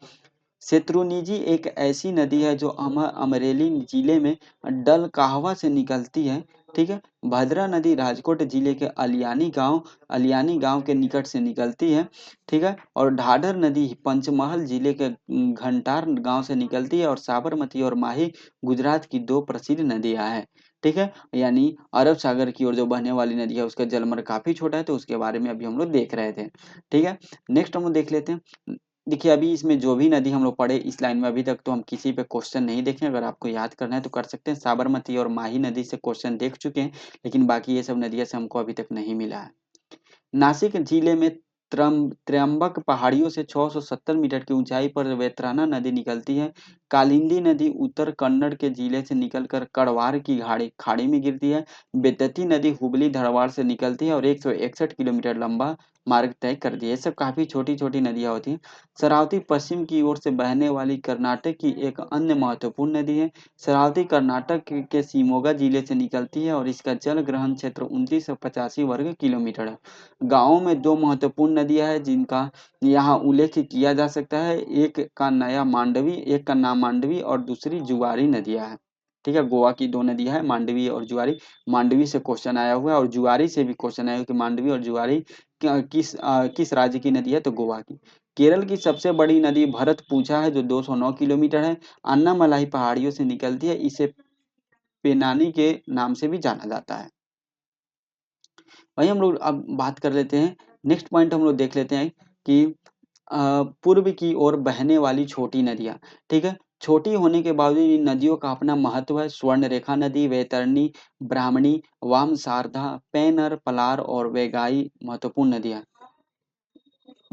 शत्रुंजि एक ऐसी नदी है जो अमरेली जिले में डल कहवा से निकलती है, ठीक है। भद्रा नदी राजकोट जिले के अलियानी गांव के निकट से निकलती है, ठीक है। और ढाढर नदी पंचमहल जिले के घंटार गांव से निकलती है, और साबरमती और माही गुजरात की दो प्रसिद्ध नदियां हैं, ठीक है। यानी अरब सागर की ओर जो बहने वाली नदी है उसका जलमर्ग काफी छोटा है, तो उसके बारे में अभी हम लोग देख रहे थे, ठीक है। नेक्स्ट हम लोग देख लेते हैं। देखिए, अभी इसमें जो भी नदी हम लोग पढ़े इस लाइन में, अभी तक तो हम किसी पे क्वेश्चन नहीं देखे। अगर आपको याद करना है तो कर सकते हैं। साबरमती और माही नदी से क्वेश्चन देख चुके हैं, लेकिन बाकी ये सब नदियां से हमको अभी तक नहीं मिला है। नासिक जिले में त्र्यंबक पहाड़ियों से 670 मीटर की ऊंचाई पर वेत्राना नदी निकलती है। कालिंदी नदी उत्तर कन्नड़ के जिले से निकलकर कड़वार की खाड़ी में गिरती है। बेतती नदी हुबली धारवाड़ से निकलती है और 161 किलोमीटर लंबा मार्ग तय करती है। ये सब काफी छोटी छोटी नदियां होती हैं। शरावती पश्चिम की ओर से बहने वाली कर्नाटक की एक अन्य महत्वपूर्ण नदी है। शरावती कर्नाटक के शिमोगा जिले से निकलती है और इसका जल ग्रहण क्षेत्र 2985 वर्ग किलोमीटर है। गाँव में दो महत्वपूर्ण नदियां हैं जिनका यहाँ उल्लेख किया जा सकता है। एक का नाम मांडवी और दूसरी जुआरी नदियां है, ठीक है। गोवा की दो नदियां हैं, मांडवी और जुआरी। मांडवी से क्वेश्चन आया हुआ है और जुआरी से भी क्वेश्चन आया हुआ है कि मांडवी और जुआरी किस राज्य की नदी है, तो गोवा की। केरल की सबसे बड़ी नदी भरतपुझा है जो 209 किलोमीटर है। अन्नामलाई पहाड़ियों से निकलती है। इसे पेनानी के नाम से भी जाना जाता है। वही हम लोग अब बात कर लेते हैं। नेक्स्ट पॉइंट हम लोग देख लेते हैं कि पूर्व की ओर बहने वाली छोटी नदियां, ठीक है। छोटी होने के बावजूद इन नदियों का अपना महत्व है। स्वर्ण रेखा नदी, वैतरणी, ब्राह्मणी, वाम शारदा, पेनर, पलार और वेगाई महत्वपूर्ण नदियां।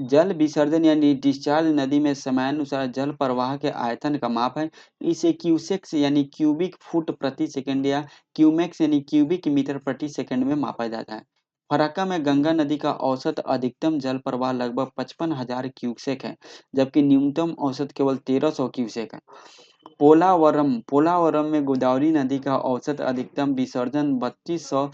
जल विसर्जन यानी डिस्चार्ज नदी में समयानुसार जल प्रवाह के आयतन का माप है। इसे क्यूसेक्स यानी क्यूबिक फुट प्रति सेकंड या क्यूमेक्स यानी क्यूबिक मीटर प्रति सेकंड में मापा जाता है। फरक्का में गंगा नदी का औसत अधिकतम जल प्रवाह लगभग 55,000 क्यूसेक है, जबकि न्यूनतम औसत केवल 1300 क्यूसेक है। पोलावरम में गोदावरी नदी का औसत अधिकतम विसर्जन 3200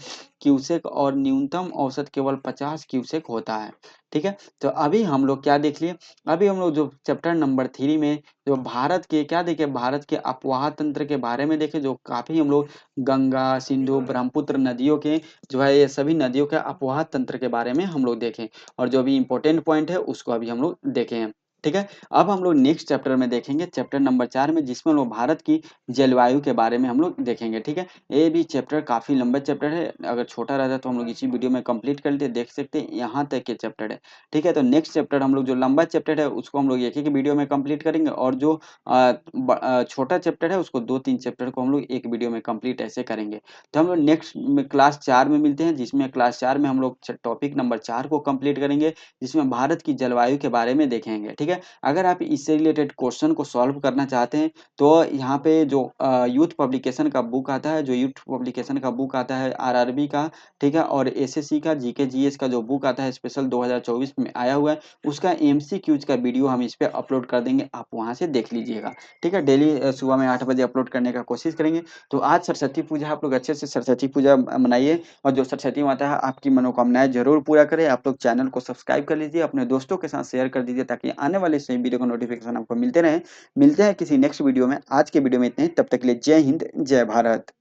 क्यूसेक और न्यूनतम औसत केवल 50 क्यूसेक होता है, ठीक है। तो अभी हम लोग क्या देख लिए, अभी हम लोग जो चैप्टर नंबर 3 में जो भारत के क्या देखे, भारत के अपवाह तंत्र के बारे में देखे, जो काफी हम लोग गंगा, सिंधु, ब्रह्मपुत्र नदियों के जो है ये सभी नदियों के अपवाह तंत्र के बारे में हम लोग देखें, और जो भी इम्पोर्टेंट पॉइंट है उसको अभी हम लोग देखे हैं। ठीक है। अब हम लोग नेक्स्ट चैप्टर में देखेंगे, चैप्टर नंबर 4 में, जिसमें हम लोग भारत की जलवायु के बारे में हम लोग देखेंगे। ठीक है, ये भी चैप्टर काफ़ी लंबा चैप्टर है, अगर छोटा रहता तो हम लोग इसी वीडियो में कंप्लीट कर लेते, देख सकते हैं यहाँ तक के चैप्टर है। ठीक है, तो नेक्स्ट चैप्टर हम लोग जो लंबा चैप्टर है उसको हम लोग एक ही वीडियो में कंप्लीट करेंगे, और जो छोटा चैप्टर है उसको 2-3 चैप्टर को हम लोग एक वीडियो में कंप्लीट ऐसे करेंगे। तो हम लोग नेक्स्ट में क्लास 4 में मिलते हैं, जिसमें क्लास 4 में हम लोग टॉपिक नंबर 4 को कंप्लीट करेंगे, जिसमें भारत की जलवायु के बारे में देखेंगे। ठीक है, अगर आप इससे रिलेटेड क्वेश्चन को सॉल्व करना चाहते हैं तो यहाँ पे जो यूथ पब्लिकेशन का बुक आता है, जो यूथ पब्लिकेशन का बुक आता है आरआरबी का, ठीक है, और एसएससी का जीके जीएस का जो बुक आता है स्पेशल 2024 में आया हुआ है, उसका एमसीक्यूज का वीडियो हम इस पे अपलोड कर देंगे, आप वहाँ से देख लीजिएगा। ठीक है, डेली सुबह में 8 बजे अपलोड करने का कोशिश करेंगे। तो आज सरस्वती पूजा, आप लोग अच्छे से सरस्वती पूजा मनाइए, और जो सरस्वती माता है आपकी मनोकामनाएं जरूर पूरा करे। आप लोग चैनल को सब्सक्राइब कर लीजिए, अपने दोस्तों के साथ शेयर कर दीजिए, ताकि आने वाले सभी वीडियो का नोटिफिकेशन आपको मिलते रहे। मिलते हैं किसी नेक्स्ट वीडियो में, आज के वीडियो में इतने ही, तब तक के लिए जय हिंद, जय भारत।